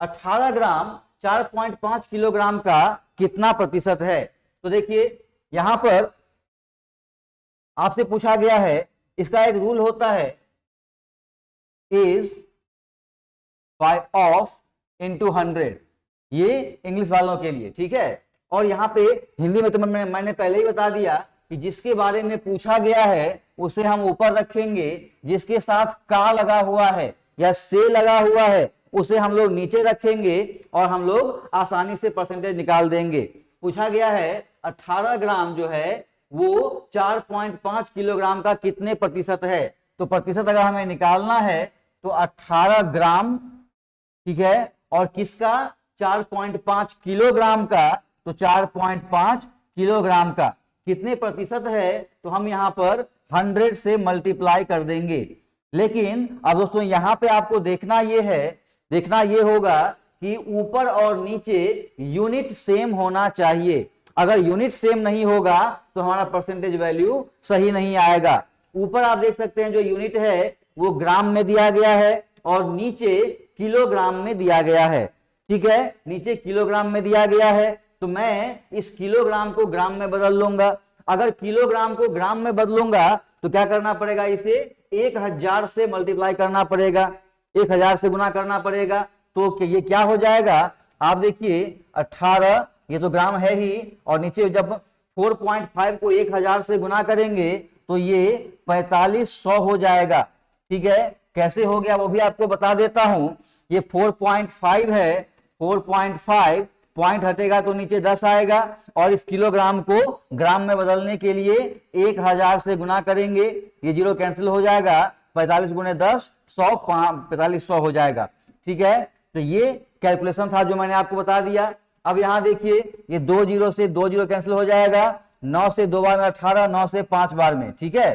18 ग्राम 4.5 किलोग्राम का कितना प्रतिशत है, तो देखिए यहां पर आपसे पूछा गया है, इसका एक रूल होता है, इज बाय ऑफ इनटू 100, ये इंग्लिश वालों के लिए। ठीक है, और यहाँ पे हिंदी में तो मैंने पहले ही बता दिया कि जिसके बारे में पूछा गया है उसे हम ऊपर रखेंगे, जिसके साथ का लगा हुआ है या से लगा हुआ है उसे हम लोग नीचे रखेंगे, और हम लोग आसानी से परसेंटेज निकाल देंगे। पूछा गया है 18 ग्राम जो है वो 4.5 किलोग्राम का कितने प्रतिशत है, तो प्रतिशत अगर हमें निकालना है तो 18 ग्राम, ठीक है, और किसका 4.5 किलोग्राम का, तो 4.5 किलोग्राम का कितने प्रतिशत है, तो हम यहां पर 100 से मल्टीप्लाई कर देंगे। लेकिन अब दोस्तों यहां पे आपको देखना ये होगा कि ऊपर और नीचे यूनिट सेम होना चाहिए। अगर यूनिट सेम नहीं होगा तो हमारा परसेंटेज वैल्यू सही नहीं आएगा। ऊपर आप देख सकते हैं जो यूनिट है वो ग्राम में दिया गया है, और नीचे किलोग्राम में दिया गया है। ठीक है, नीचे किलोग्राम में दिया गया है, तो मैं इस किलोग्राम को ग्राम में बदल लूंगा। अगर किलोग्राम को ग्राम में बदलूंगा तो क्या करना पड़ेगा, इसे 1000 से मल्टीप्लाई करना पड़ेगा, 1000 से गुना करना पड़ेगा। तो ये क्या हो जाएगा, आप देखिए 18, ये तो ग्राम है ही, और नीचे जब 4.5 को 1000 से गुना करेंगे तो ये 4500 हो जाएगा। ठीक है, कैसे हो गया वो भी आपको बता देता हूं। ये 4.5 है, 4.5 पॉइंट हटेगा तो नीचे 10 आएगा, और इस किलोग्राम को ग्राम में बदलने के लिए 1000 से गुना करेंगे, ये जीरो कैंसिल हो जाएगा, 45 गुने 10 100, 4500 हो जाएगा। ठीक है, तो ये कैलकुलेशन था जो मैंने आपको बता दिया। अब यहां देखिए ये 2 जीरो से 2 जीरो कैंसिल हो जाएगा, 9 से 2 बार में 18, 9 से 5 बार में। ठीक है,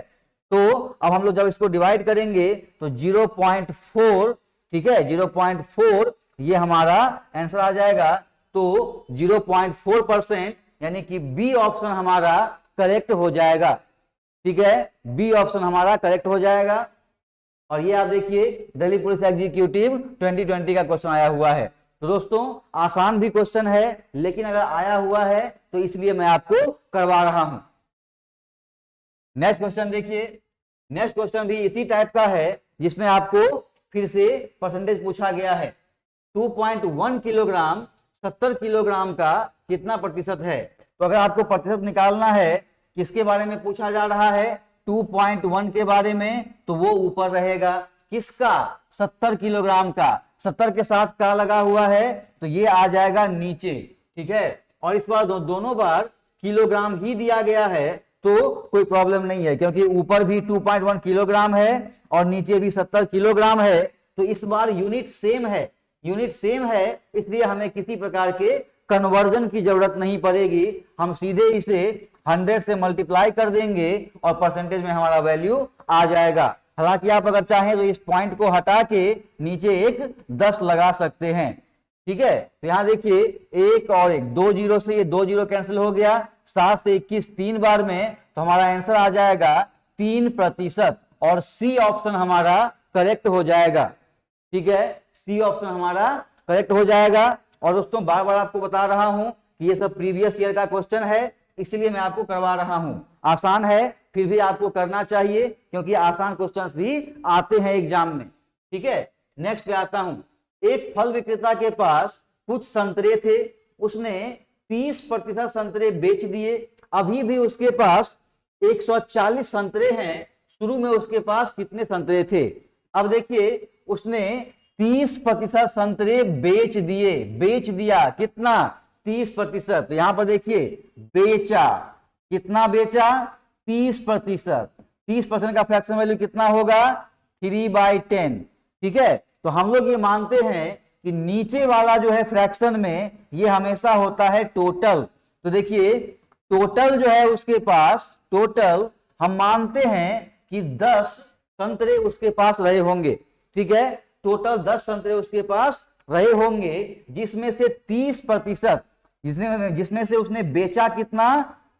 तो अब हम लोग जब इसको डिवाइड करेंगे तो 0.4, ठीक है, 0.4 ये हमारा आंसर आ जाएगा। तो 0.4%, यानी कि बी ऑप्शन हमारा करेक्ट हो जाएगा। ठीक है, बी ऑप्शन हमारा करेक्ट हो जाएगा। और ये आप देखिए दिल्ली पुलिस एग्जीक्यूटिव 2020 का क्वेश्चन आया हुआ है। तो दोस्तों आसान भी क्वेश्चन है, लेकिन अगर आया हुआ है तो इसलिए मैं आपको करवा रहा हूं। नेक्स्ट क्वेश्चन देखिए, नेक्स्ट क्वेश्चन भी इसी टाइप का है, जिसमें आपको फिर से परसेंटेज पूछा गया है। 2.1 किलोग्राम 70 किलोग्राम का कितना प्रतिशत है, तो अगर आपको प्रतिशत निकालना है, किसके बारे में पूछा जा रहा है, 2.1 के बारे में, तो वो ऊपर रहेगा। किसका? 70 किलोग्राम का। 70 के साथ का लगा हुआ है तो ये आ जाएगा नीचे, ठीक है। और इस बार दोनों बार किलोग्राम ही दिया गया है तो कोई प्रॉब्लम नहीं है, क्योंकि ऊपर भी 2.1 किलोग्राम है और नीचे भी 70 किलोग्राम है। तो इस बार यूनिट सेम है, यूनिट सेम है, इसलिए हमें किसी प्रकार के कन्वर्जन की जरूरत नहीं पड़ेगी। हम सीधे इसे 100 से मल्टीप्लाई कर देंगे और परसेंटेज में हमारा वैल्यू आ जाएगा। हालांकि आप अगर चाहें तो इस पॉइंट को हटा के नीचे एक 10 लगा सकते हैं, ठीक है। तो यहां देखिए एक और एक, 2 जीरो से ये 2 जीरो कैंसिल हो गया, 7 से 21 3 बार में, तो हमारा आंसर आ जाएगा 3%। और सी ऑप्शन हमारा करेक्ट हो जाएगा, ठीक है। सी ऑप्शन हमारा करेक्ट हो जाएगा। और दोस्तों बार बार आपको बता रहा हूं कि ये सब प्रीवियस ईयर का क्वेश्चन है, इसलिए मैं आपको करवा रहा हूं। आसान है फिर भी आपको करना चाहिए, क्योंकि आसान क्वेश्चंस भी आते हैं एग्जाम में, ठीक है। नेक्स्ट पे आता हूं। एक फल विक्रेता के पास कुछ संतरे थे, उसने 30% संतरे बेच दिए, अभी भी उसके पास 140 संतरे हैं। शुरू में उसके पास कितने संतरे थे? अब देखिए उसने 30% संतरे बेच दिए, बेच दिया कितना? 30%। यहां पर देखिए बेचा, कितना बेचा? 30%। 30% का फ्रैक्शन वैल्यू कितना होगा? 3/10, ठीक है। तो हम लोग ये मानते हैं कि नीचे वाला जो है फ्रैक्शन में ये हमेशा होता है टोटल। तो देखिए टोटल जो है उसके पास, टोटल हम मानते हैं कि 10 संतरे उसके पास रहे होंगे, ठीक है। टोटल 10 संतरे उसके पास रहे होंगे, जिसमें से 30%, जिसमें से उसने बेचा कितना?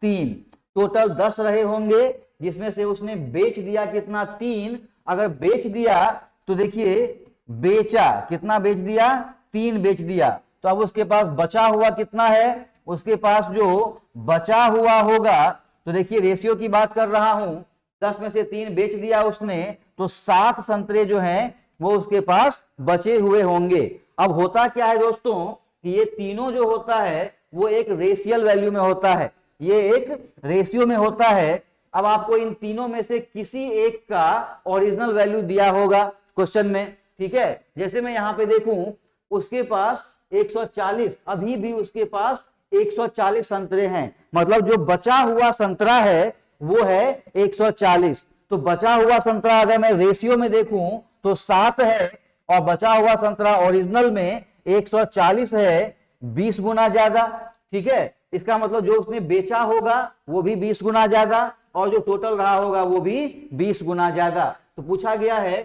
3। टोटल 10 रहे होंगे, जिसमें से उसने बेच दिया कितना? 3। अगर बेच दिया तो देखिए बेचा कितना? बेच दिया 3 बेच दिया। तो अब उसके पास बचा हुआ कितना है? उसके पास जो बचा हुआ होगा, तो देखिए रेशियो की बात कर रहा हूं, 10 में से 3 बेच दिया उसने, तो 7 संतरे जो हैं वो उसके पास बचे हुए होंगे। अब होता क्या है दोस्तों कि ये तीनों जो होता है वो एक रेशियल वैल्यू में होता है, ये एक रेशियो में होता है। अब आपको इन तीनों में से किसी एक का ओरिजिनल वैल्यू दिया होगा क्वेश्चन में, ठीक है। जैसे मैं यहां पे देखूं उसके पास 140, अभी भी उसके पास 140 संतरे हैं, मतलब जो बचा हुआ संतरा है वो है 140। तो बचा हुआ संतरा अगर मैं रेशियो में देखूं तो 7 है, और बचा हुआ संतरा ओरिजिनल में 140 है, 20 गुना ज्यादा, ठीक है। इसका मतलब जो उसने बेचा होगा वो भी 20 गुना ज्यादा, और जो टोटल रहा होगा वो भी 20 गुना ज्यादा। तो पूछा गया है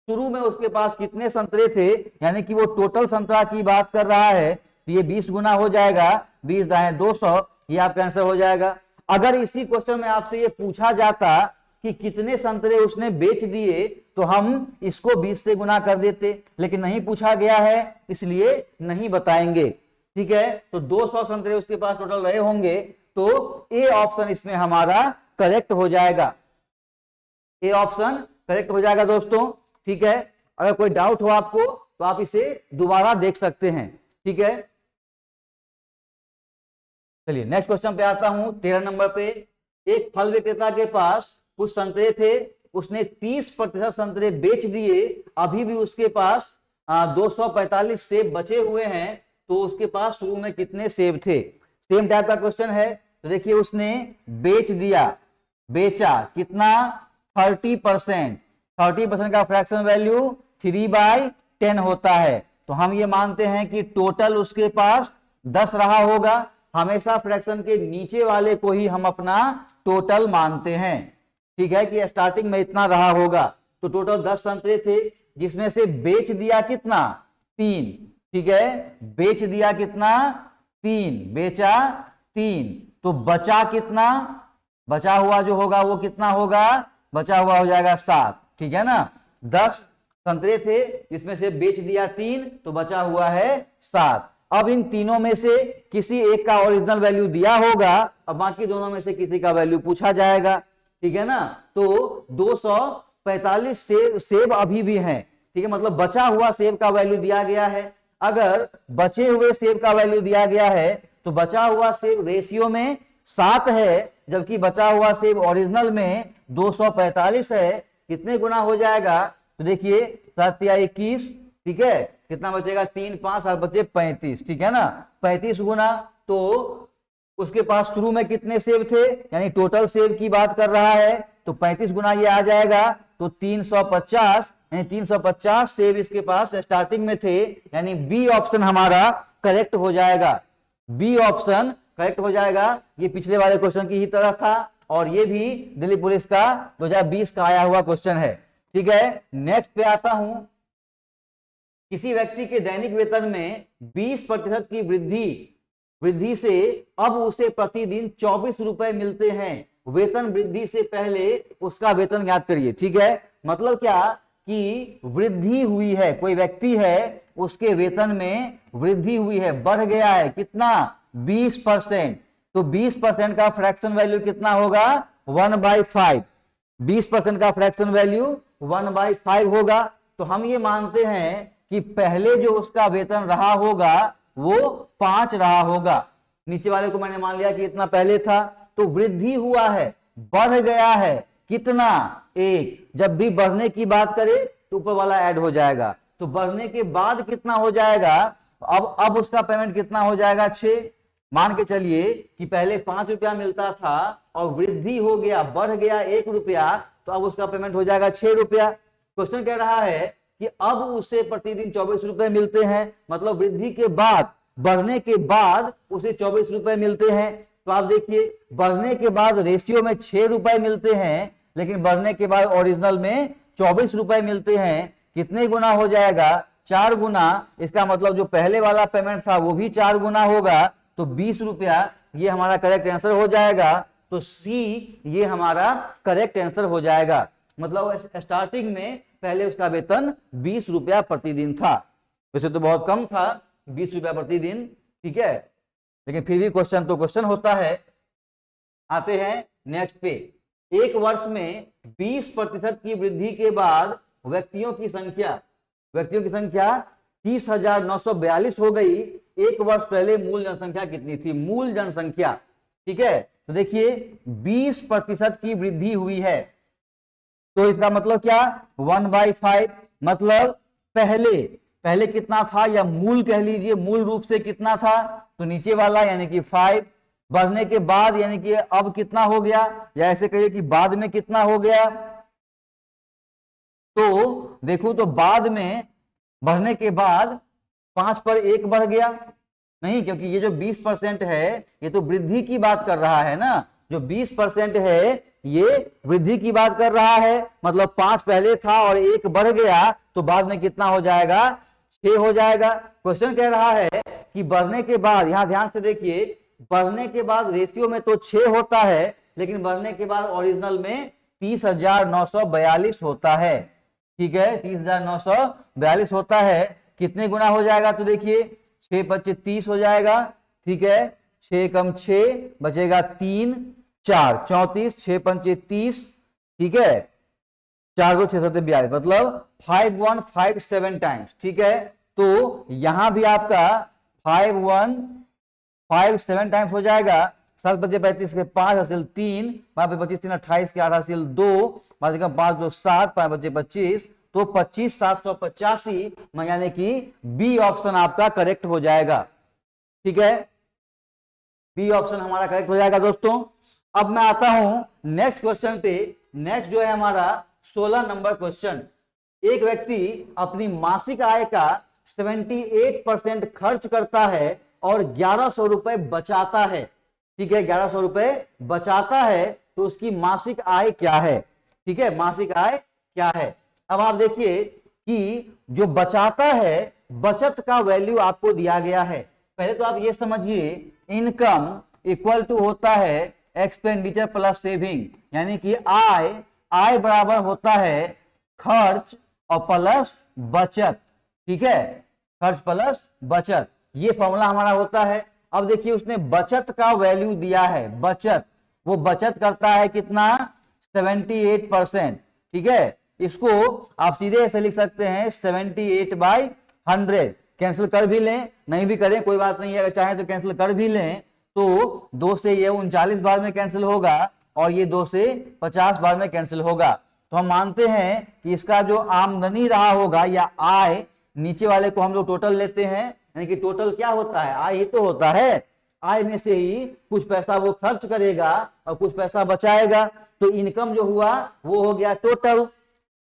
शुरू में उसके पास कितने संतरे थे, यानी कि वो टोटल संतरा की बात कर रहा है, तो ये 20 गुना हो जाएगा, 20 दाएं 200, ये आपका आंसर हो जाएगा। अगर इसी क्वेश्चन में आपसे ये पूछा जाता कि कितने संतरे उसने बेच दिए, तो हम इसको 20 से गुना कर देते, लेकिन नहीं पूछा गया है इसलिए नहीं बताएंगे, ठीक है। तो 200 संतरे उसके पास टोटल रहे होंगे, तो ए ऑप्शन इसमें हमारा करेक्ट हो जाएगा, ए ऑप्शन करेक्ट हो जाएगा दोस्तों, ठीक है। अगर कोई डाउट हो आपको तो आप इसे दोबारा देख सकते हैं, ठीक है। चलिए नेक्स्ट क्वेश्चन पे आता हूं, 13 नंबर पे। एक फल विक्रेता के पास कुछ संतरे थे, उसने 30% संतरे बेच दिए, अभी भी उसके पास 245 सेब बचे हुए हैं, तो उसके पास शुरू में कितने सेब थे? सेम टाइप का क्वेश्चन है। तो देखिए उसने बेच दिया, बेचा कितना? 30%। 30% का फ्रैक्शन वैल्यू 3/10 होता है। तो हम ये मानते हैं कि टोटल उसके पास 10 रहा होगा, हमेशा फ्रैक्शन के नीचे वाले को ही हम अपना टोटल मानते हैं, ठीक है, कि स्टार्टिंग में इतना रहा होगा। तो टोटल 10 संतरे थे, जिसमें से बेच दिया कितना? 3, ठीक है। बेच दिया कितना? 3, बेचा 3, तो बचा कितना? बचा हुआ जो होगा वो कितना होगा? बचा हुआ हो जाएगा 7, ठीक है ना। 10 संतरे थे, जिसमें से बेच दिया 3, तो बचा हुआ है 7। अब इन तीनों में से किसी एक का ओरिजिनल वैल्यू दिया होगा, अब बाकी दोनों में से किसी का वैल्यू पूछा जाएगा, ठीक है ना। तो 245 सेब अभी भी हैं, ठीक है, मतलब बचा हुआ सेब का वैल्यू दिया गया है। अगर बचे हुए सेब का वैल्यू दिया गया है तो बचा हुआ सेब रेशियो में 7 है, जबकि बचा हुआ सेब ओरिजिनल में 245 है। कितने गुना हो जाएगा? तो देखिए 7 या 21, ठीक है, कितना बचेगा 3 5 7 बचे 35, ठीक है ना। 35 गुना, तो उसके पास शुरू में कितने सेब थे, यानी टोटल सेब की बात कर रहा है, तो 35 गुना ये आ जाएगा, तो 350, यानी 350 सेब इसके पास स्टार्टिंग में थे, यानी बी ऑप्शन हमारा करेक्ट हो जाएगा। बी ऑप्शन करेक्ट हो जाएगा। ये पिछले वाले क्वेश्चन की ही तरह था, और ये भी दिल्ली पुलिस का 2020 का आया हुआ क्वेश्चन है, ठीक है। नेक्स्ट पे आता हूं, किसी व्यक्ति के दैनिक वेतन में 20% की वृद्धि से अब उसे प्रतिदिन 24 रुपए मिलते हैं। वेतन वृद्धि से पहले उसका वेतन ज्ञात करिए, ठीक है। मतलब क्या कि वृद्धि हुई है, कोई व्यक्ति है उसके वेतन में वृद्धि हुई है, बढ़ गया है, कितना 20%, तो 20% का फ्रैक्शन वैल्यू कितना होगा 1/5। 20% का फ्रैक्शन वैल्यू 1/5 होगा। तो हम ये मानते हैं कि पहले जो उसका वेतन रहा होगा वो 5 रहा होगा। नीचे वाले को मैंने मान लिया कि इतना पहले था, तो वृद्धि हुआ है, बढ़ गया है, कितना 1। जब भी बढ़ने की बात करें तो ऊपर वाला ऐड हो जाएगा, तो बढ़ने के बाद कितना हो जाएगा, अब उसका पेमेंट कितना हो जाएगा 6। मान के चलिए कि पहले 5 रुपया मिलता था और वृद्धि हो गया, बढ़ गया 1 रुपया, तो अब उसका पेमेंट हो जाएगा 6 रुपया। क्वेश्चन कह रहा है कि अब उसे प्रतिदिन 24 रुपए मिलते हैं, मतलब वृद्धि के बाद, बढ़ने के बाद उसे 24 रुपए मिलते हैं। तो आप देखिए बढ़ने के बाद रेशियो में 6 रुपए मिलते हैं, लेकिन बढ़ने के बाद ओरिजिनल में 24 रुपए मिलते हैं। कितने गुना हो जाएगा 4 गुना। इसका मतलब जो पहले वाला पेमेंट था वो भी 4 गुना होगा, तो 20 रुपया ये हमारा करेक्ट आंसर हो जाएगा। तो सी ये हमारा करेक्ट आंसर हो जाएगा। मतलब स्टार्टिंग में पहले उसका वेतन 20 रुपया प्रतिदिन था। वैसे तो बहुत कम था 20 रुपया प्रतिदिन, ठीक है, लेकिन फिर भी क्वेश्चन तो क्वेश्चन होता है। आते हैं नेक्स्ट पे। एक वर्ष में 20% की वृद्धि के बाद व्यक्तियों की संख्या 30,942 हो गई। एक वर्ष पहले मूल जनसंख्या कितनी थी, मूल जनसंख्या, ठीक है। तो देखिए 20% की वृद्धि हुई है, तो इसका मतलब क्या 1/5, मतलब पहले कितना था, या मूल कह लीजिए, मूल रूप से कितना था, तो नीचे वाला यानी कि 5। बढ़ने के बाद यानी कि अब कितना हो गया, या ऐसे कहिए कि बाद में कितना हो गया, तो देखो तो बाद में बढ़ने के बाद 5 पर 1 बढ़ गया नहीं, क्योंकि ये जो 20% है ये तो वृद्धि की बात कर रहा है ना। जो 20% है ये वृद्धि की बात कर रहा है, मतलब 5 पहले था और 1 बढ़ गया, तो बाद में कितना हो जाएगा 6 हो जाएगा। क्वेश्चन कह रहा है कि बढ़ने के बाद, यहां ध्यान से देखिए, बढ़ने के बाद रेशियो में तो 6 होता है, लेकिन बढ़ने के बाद ओरिजिनल में 30,942 होता है, ठीक है, 30,942 होता है। कितने गुना हो जाएगा, तो देखिए 6 25 30 हो जाएगा, ठीक है, 6 कम 6 बचेगा 3 4 34, 6 पंचे 30, ठीक है, 4 2 6 7 42, मतलब 5157 टाइम्स, ठीक है। तो यहां भी आपका 5157 टाइम्स हो जाएगा। 7 बचे 35 के 5 हासिल 3, 5 25 3 28 के 8 हासिल 2, 5 2 7, 5 बचे 25, तो 25,785, यानी कि बी ऑप्शन आपका करेक्ट हो जाएगा, ठीक है, बी ऑप्शन हमारा करेक्ट हो जाएगा दोस्तों। अब मैं आता हूं नेक्स्ट क्वेश्चन पे। नेक्स्ट जो है हमारा 16 नंबर क्वेश्चन। एक व्यक्ति अपनी मासिक आय का 78% खर्च करता है और 1100 रुपए बचाता है, ठीक है, 1100 रुपए बचाता है, तो उसकी मासिक आय क्या है, ठीक है, मासिक आय क्या है। अब आप देखिए कि जो बचाता है, बचत का वैल्यू आपको दिया गया है। पहले तो आप ये समझिए इनकम इक्वल टू होता है एक्सपेंडिचर प्लस सेविंग, यानी कि आय बराबर होता है खर्च और प्लस बचत, ठीक है, खर्च प्लस बचत, ये फॉर्मूला हमारा होता है। अब देखिए उसने बचत का वैल्यू दिया है, बचत, वो बचत करता है कितना 78%, ठीक है। इसको आप सीधे ऐसे लिख सकते हैं 78/100। कैंसिल कर भी लें, नहीं भी करें कोई बात नहीं है, अगर चाहें तो कैंसिल कर भी लें, तो 2 से ये 39 बार में कैंसिल होगा और ये 2 से 50 बार में कैंसिल होगा। तो हम मानते हैं कि इसका जो आमदनी रहा होगा या आय, नीचे वाले को हम लोग टोटल लेते हैं, यानी कि टोटल क्या होता है, आय ही तो होता है। आय में से ही कुछ पैसा वो खर्च करेगा और कुछ पैसा बचाएगा, तो इनकम जो हुआ वो हो गया टोटल,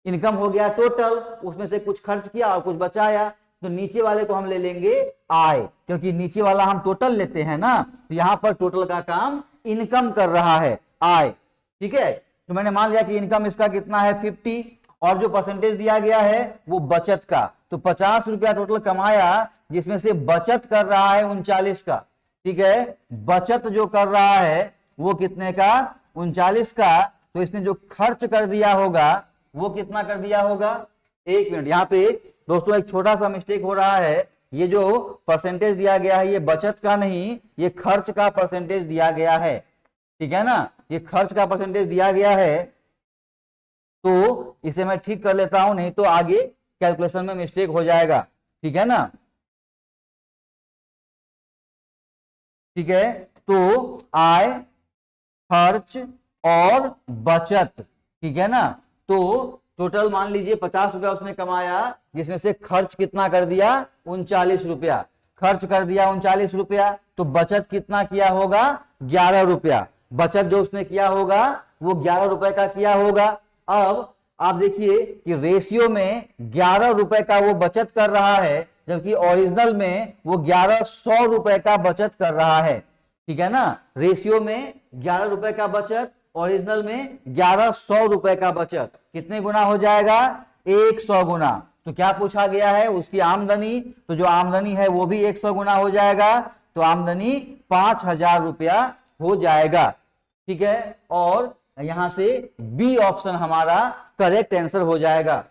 इनकम हो गया टोटल, उसमें से कुछ खर्च किया और कुछ बचाया, तो नीचे वाले को हम ले लेंगे आय, क्योंकि नीचे वाला हम टोटल लेते हैं ना, तो यहां पर टोटल का काम इनकम कर रहा है, आय। ठीक है, तो मैंने मान लिया कि इनकम इसका कितना है 50, और जो परसेंटेज दिया गया है वो बचत का, तो 50 रुपया टोटल कमाया, जिसमें से बचत कर रहा है 39 का। ठीक है, बचत जो कर रहा है वो कितने का, 39 का, तो इसने जो खर्च कर दिया होगा वो कितना कर दिया होगा, 1 मिनट, यहाँ पे दोस्तों एक छोटा सा मिस्टेक हो रहा है, ये जो परसेंटेज दिया गया है ये बचत का नहीं, ये खर्च का परसेंटेज दिया गया है। ठीक है ना, ये खर्च का परसेंटेज दिया गया है, तो इसे मैं ठीक कर लेता हूं, नहीं तो आगे कैलकुलेशन में मिस्टेक हो जाएगा। ठीक है ना, ठीक है, तो आय, खर्च और बचत, ठीक है ना, तो टोटल मान लीजिए 50 रुपया उसने कमाया, जिसमें से खर्च कितना कर दिया 39 रुपया, खर्च कर दिया 39 रुपया, तो बचत कितना किया होगा 11 रुपया, बचत जो उसने किया होगा वो 11 रुपए का किया होगा। अब आप देखिए कि रेशियो में 11 रुपए का वो बचत कर रहा है, जबकि ओरिजिनल में वो 1100 रुपए का बचत कर रहा है। ठीक है ना, रेशियो में 11 रुपए का बचत, ओरिजिनल में 1100 रुपए का बचत, कितने गुना हो जाएगा 100 गुना। तो क्या पूछा गया है, उसकी आमदनी, तो जो आमदनी है वो भी 100 गुना हो जाएगा, तो आमदनी 5000 रुपया हो जाएगा। ठीक है, और यहां से बी ऑप्शन हमारा करेक्ट आंसर हो जाएगा।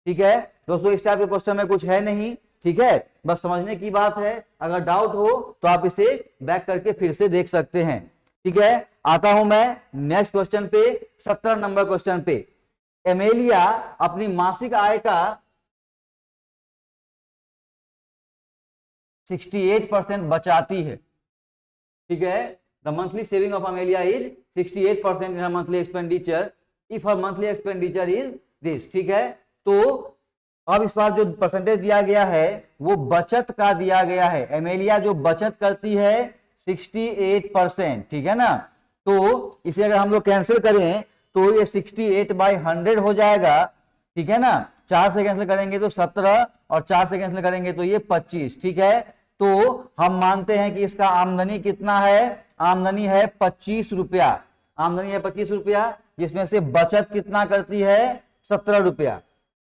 ठीक है दोस्तों, इस टाइप के क्वेश्चन में कुछ है नहीं। ठीक है, बस समझने की बात है, अगर डाउट हो तो आप इसे बैक करके फिर से देख सकते हैं। ठीक है, आता हूं मैं नेक्स्ट क्वेश्चन पे, 70 नंबर क्वेश्चन पे। एमेलिया अपनी मासिक आय का 68% बचाती है। ठीक है, the monthly saving of Amelia is 68% in her monthly expenditure if her monthly expenditure is this. ठीक है, तो अब इस बार जो परसेंटेज दिया गया है वो बचत का दिया गया है। एमेलिया जो बचत करती है 68%। ठीक है ना, तो इसे अगर हम लोग कैंसिल करें तो ये 68/100 हो जाएगा। ठीक है ना, 4 से कैंसिल करेंगे तो 17 और 4 से कैंसिल करेंगे तो ये 25। ठीक है, तो हम मानते हैं कि इसका आमदनी कितना है, आमदनी है 25 रुपया, आमदनी है 25 रुपया, जिसमें से बचत कितना करती है 17 रुपया।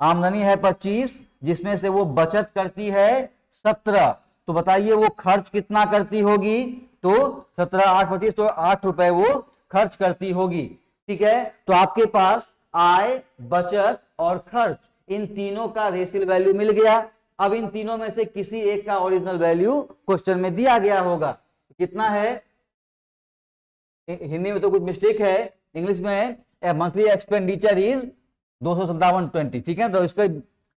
आमदनी है 25, जिसमें से वो बचत करती है 17, तो बताइए वो खर्च कितना करती होगी, तो 17 8 25, तो 8 रुपए वो खर्च करती होगी। ठीक है, तो आपके पास आय, बचत और खर्च, इन तीनों का रेशियल वैल्यू मिल गया। अब इन तीनों में से किसी एक का ओरिजिनल वैल्यू क्वेश्चन में दिया गया होगा, कितना है, हिंदी में तो कुछ मिस्टेक है, इंग्लिश में मंथली एक्सपेंडिचर इज 257.20। ठीक है, तो इसका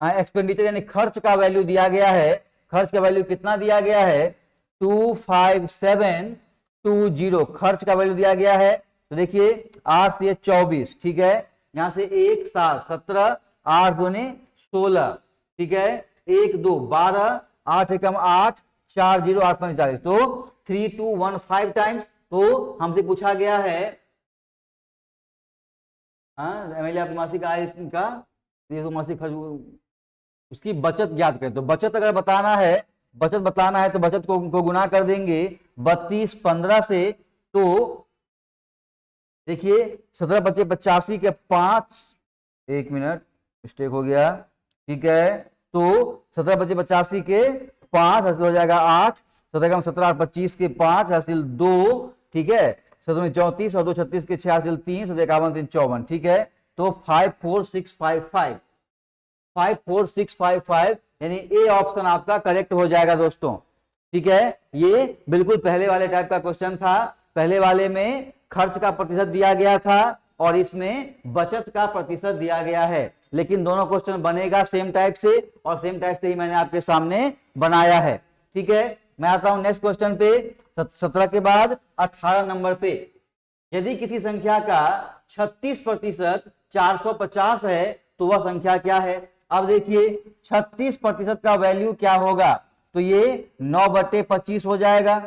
एक्सपेंडिचर यानी खर्च का वैल्यू दिया गया है, खर्च का वैल्यू कितना दिया गया है 25720, खर्च का वैल्यू दिया गया है। तो देखिए 8 से 24, ठीक है, यहां से 1 7 17, 8 दूने 16, ठीक है, 1 2 12, 8 एकम 8, 4 0 8 5 40, तो 3215 टाइम्स। तो हमसे पूछा गया है एमएलए आपकी मासिक आय का, ये तो मासिक खर्च, उसकी बचत ज्ञात करें। तो बचत अगर बताना है, बचत बताना है तो बचत को गुना कर देंगे 32 15 से, तो देखिए 17 25 85 के 5, 1 मिनट मिस्टेक हो गया। ठीक है, तो 17 25 85 के 5 हासिल हो जाएगा 8, 17 17 25 के 5 हासिल 2, ठीक है, 17 34 और 2 36 के 6 हासिल 3, 51 3 54, ठीक है, तो 54655, 54655 यानी ए ऑप्शन आपका करेक्ट हो जाएगा दोस्तों। ठीक है, ये बिल्कुल पहले वाले टाइप का क्वेश्चन था, पहले वाले में खर्च का प्रतिशत दिया गया था और इसमें बचत का प्रतिशत दिया गया है, लेकिन दोनों क्वेश्चन बनेगा सेम टाइप से और सेम टाइप से ही मैंने आपके सामने बनाया है। ठीक है, मैं आता हूं नेक्स्ट क्वेश्चन पे, 17 के बाद 18 नंबर पे। यदि किसी संख्या का 36% 450 है तो वह संख्या क्या है। अब देखिए 36% का वैल्यू क्या होगा, तो ये 9/25 हो जाएगा।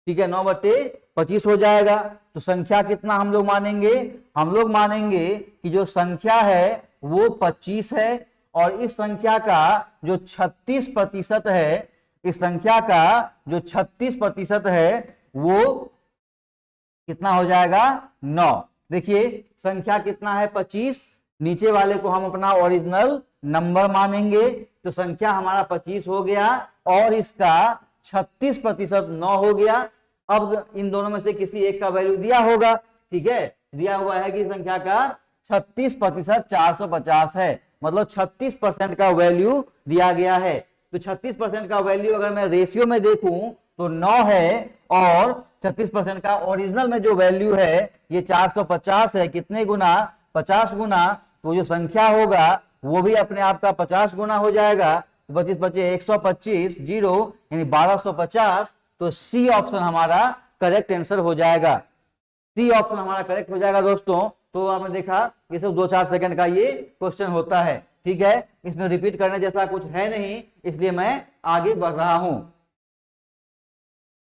ठीक है, 9/25 हो जाएगा। तो संख्या कितना हम लोग मानेंगे, हम लोग मानेंगे कि जो संख्या है वो 25 है, और इस संख्या का जो 36% है, इस संख्या का जो 36% है वो कितना हो जाएगा, 9। देखिए संख्या कितना है 25, नीचे वाले को हम अपना ओरिजिनल नंबर मानेंगे, तो संख्या हमारा 25 हो गया और इसका 36% 9 हो गया। अब इन दोनों में से किसी एक का वैल्यू दिया होगा, ठीक है, दिया हुआ है कि संख्या का 36% 450 है, मतलब 36% का वैल्यू दिया गया है। तो 36% का वैल्यू अगर मैं रेशियो में देखूं तो 9 है, और 36% का ओरिजिनल में जो वैल्यू है ये 450 है। कितने गुना, 50 गुना, तो जो संख्या होगा वो भी अपने आप का 50 गुना हो जाएगा। 25 बचे 125, 0 यानी 1250। तो सी ऑप्शन हमारा करेक्ट आंसर हो जाएगा, सी ऑप्शन हमारा करेक्ट हो जाएगा दोस्तों। तो आपने देखा ये सब 2-4 सेकंड का ये क्वेश्चन होता है, ठीक है, इसमें रिपीट करने जैसा कुछ है नहीं, इसलिए मैं आगे बढ़ रहा हूं।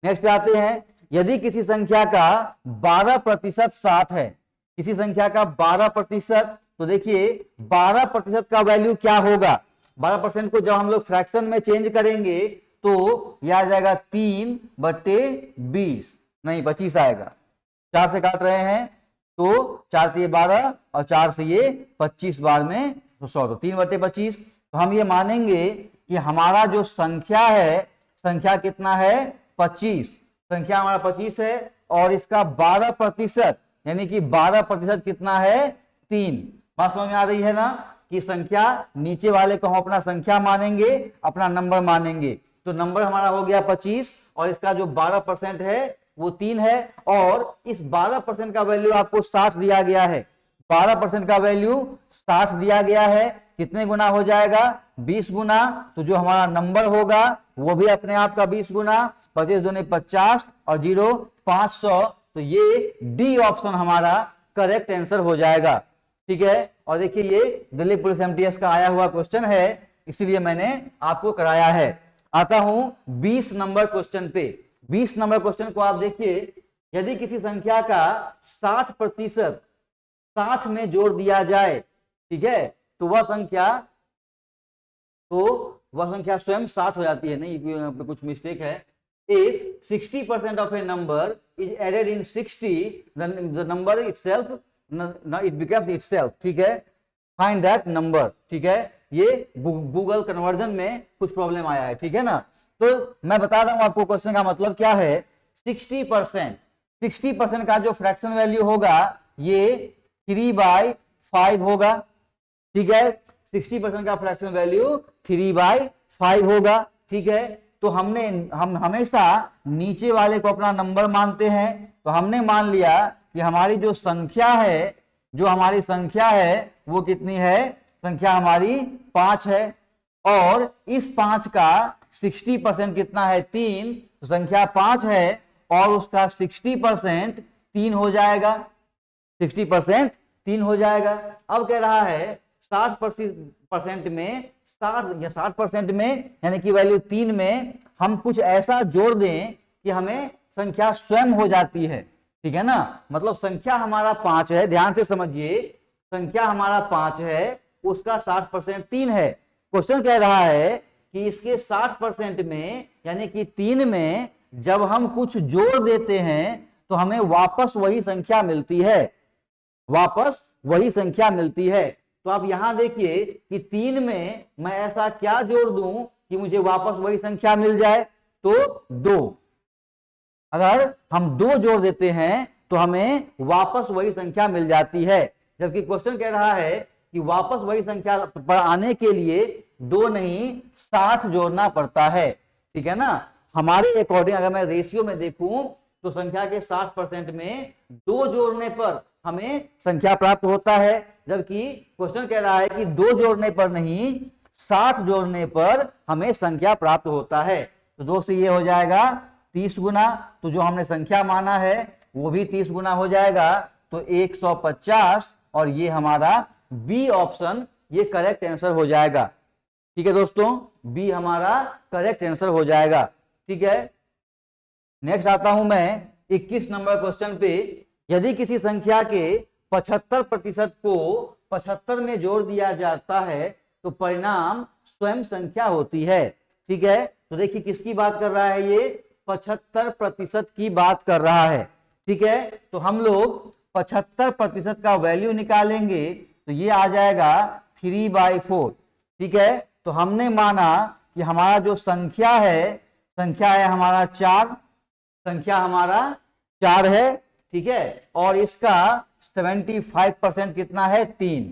नेक्स्ट पे आते हैं, यदि किसी संख्या का 12% 60 है, किसी संख्या का 12%, तो देखिए 12% का वैल्यू क्या होगा। 12% को जब हम लोग फ्रैक्शन में चेंज करेंगे तो यह आ जाएगा 3/20, नहीं 25 आएगा। 4 से काट रहे हैं तो 4 से ये 12 और 4 से ये 25 बार में 100, तो 3/25। तो हम ये मानेंगे कि हमारा जो संख्या है, संख्या कितना है 25, संख्या हमारा 25 है, और इसका 12% यानी कि 12% कितना है 3। बात समझ में आ रही है ना, कि संख्या नीचे वाले को हम अपना संख्या मानेंगे, अपना नंबर मानेंगे। तो नंबर हमारा हो गया 25 और इसका जो 12% है वो 3 है, और इस 12% का वैल्यू आपको 60 दिया गया है। 12% का वैल्यू 60 दिया गया है, कितने गुना हो जाएगा, 20 गुना। तो जो हमारा नंबर होगा वो भी अपने आप का 20 गुना, 25 दूनी 50 और 0 500। तो ये डी ऑप्शन हमारा करेक्ट आंसर हो जाएगा, ठीक है। और देखिए ये दिल्ली पुलिस एमटीएस का आया हुआ क्वेश्चन है, इसीलिए मैंने आपको कराया है। आता हूं 20 नंबर क्वेश्चन पे। 20 नंबर क्वेश्चन को आप देखिए, यदि किसी संख्या का 60% 60 में जोड़ दिया जाए, ठीक है, तो वह संख्या स्वयं 60 हो जाती है। नहीं, कुछ मिस्टेक है। If 60% of a number is added in 60, the number itself, it becomes itself, ठीक है। Find that number, ठीक है। ये गूगल कन्वर्जन में कुछ प्रॉब्लम आया है, ठीक है ना। तो मैं बता रहा हूं आपको क्वेश्चन का मतलब क्या है। 60% का जो फ्रैक्शन वैल्यू होगा ये 3/5 होगा, ठीक है। 60% का फ्रैक्शन वैल्यू 3/5 होगा, ठीक है। तो हम हमेशा नीचे वाले को अपना नंबर मानते हैं। तो हमने मान लिया कि हमारी जो संख्या है, जो हमारी संख्या है वो कितनी है, संख्या हमारी 5 है, और इस 5 का 60% कितना है 3। तो संख्या 5 है और उसका 60% 3 हो जाएगा, 60% 3 हो जाएगा। अब कह रहा है 60% में 60% में यानी कि वैल्यू 3 में हम कुछ ऐसा जोड़ दें कि हमें संख्या स्वयं हो जाती है, ठीक है ना। मतलब संख्या हमारा 5 है, ध्यान से समझिए, संख्या हमारा 5 है, उसका 60% 3 है। क्वेश्चन कह रहा है कि इसके 60% में यानी कि 3 में जब हम कुछ जोड़ देते हैं तो हमें वापस वही संख्या मिलती है, वापस वही संख्या मिलती है। तो आप यहां देखिए कि 3 में मैं ऐसा क्या जोड़ दूं कि मुझे वापस वही संख्या मिल जाए, तो 2। अगर हम 2 जोड़ देते हैं तो हमें वापस वही संख्या मिल जाती है। जबकि क्वेश्चन कह रहा है कि वापस वही संख्या पर आने के लिए 2 नहीं 60 जोड़ना पड़ता है, ठीक है ना। हमारे अकॉर्डिंग अगर मैं रेशियो में देखूं तो संख्या के 60% में 2 जोड़ने पर हमें संख्या प्राप्त होता है, जबकि क्वेश्चन कह रहा है कि 2 जोड़ने पर नहीं 60 जोड़ने पर हमें संख्या प्राप्त होता है। तो 2 से ये हो जाएगा 30 गुना, तो जो हमने संख्या माना है वो भी 30 गुना हो जाएगा। तो 150 और ये हमारा बी ऑप्शन ये करेक्ट आंसर हो जाएगा। ठीक है दोस्तों, बी हमारा करेक्ट आंसर हो जाएगा। ठीक है, नेक्स्ट आता हूं मैं 21 नंबर क्वेश्चन पे। यदि किसी संख्या के 75% को 75 में जोड़ दिया जाता है तो परिणाम स्वयं संख्या होती है। ठीक है, तो देखिए किसकी बात कर रहा है, ये 75% की बात कर रहा है। ठीक है, तो हम लोग 75% का वैल्यू निकालेंगे तो ये आ जाएगा 3/4। ठीक है, तो हमने माना कि हमारा जो संख्या है हमारा 4, संख्या हमारा 4 है। ठीक है, और इसका 75% कितना है, 3।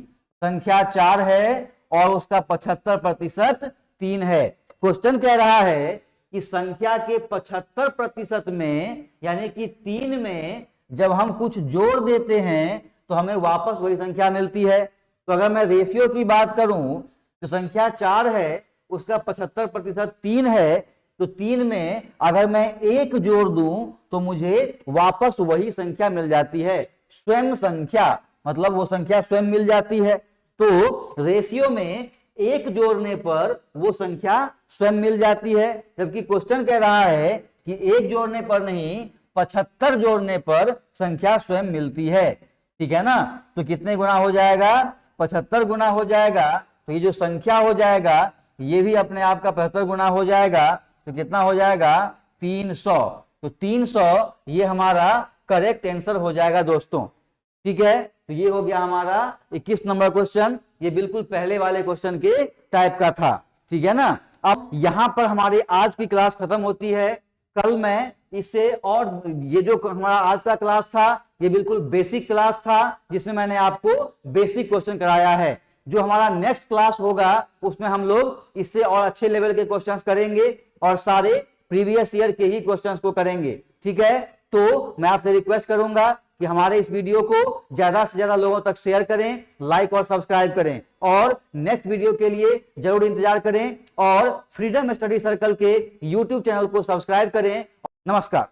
संख्या 4 है और उसका 75% 3 है। क्वेश्चन कह रहा है कि संख्या के 75% में यानी कि 3 में जब हम कुछ जोड़ देते हैं तो हमें वापस वही संख्या मिलती है। तो अगर मैं रेशियो की बात करूं तो संख्या 4 है, उसका 75% 3 है, तो 3 में अगर मैं 1 जोड़ दूं तो मुझे वापस वही संख्या मिल जाती है, स्वयं संख्या, मतलब वो संख्या स्वयं मिल जाती है। तो रेशियो में 1 जोड़ने पर वो संख्या स्वयं मिल जाती है, जबकि क्वेश्चन कह रहा है कि 1 जोड़ने पर नहीं 75 जोड़ने पर संख्या स्वयं मिलती है। ठीक है ना, तो कितने गुना हो जाएगा, 75 गुना हो जाएगा। तो ये जो संख्या हो जाएगा ये भी अपने आप का 75 गुना हो जाएगा, तो कितना हो जाएगा, 300। तो 300 ये हमारा करेक्ट आंसर हो जाएगा दोस्तों। ठीक है, तो ये हो गया हमारा 21 नंबर क्वेश्चन। ये बिल्कुल पहले वाले क्वेश्चन के टाइप का था। ठीक है ना, अब यहां पर हमारी आज की क्लास खत्म होती है। कल मैं इससे, और ये जो हमारा आज का क्लास था ये बिल्कुल बेसिक क्लास था जिसमें मैंने आपको बेसिक क्वेश्चन कराया है। जो हमारा नेक्स्ट क्लास होगा उसमें हम लोग इससे और अच्छे लेवल के क्वेश्चंस करेंगे और सारे प्रीवियस ईयर के ही क्वेश्चंस को करेंगे। ठीक है, तो मैं आपसे रिक्वेस्ट करूंगा कि हमारे इस वीडियो को ज्यादा से ज्यादा लोगों तक शेयर करें, लाइक और सब्सक्राइब करें, और नेक्स्ट वीडियो के लिए जरूर इंतजार करें, और फ्रीडम स्टडी सर्कल के यूट्यूब चैनल को सब्सक्राइब करें। नमस्कार।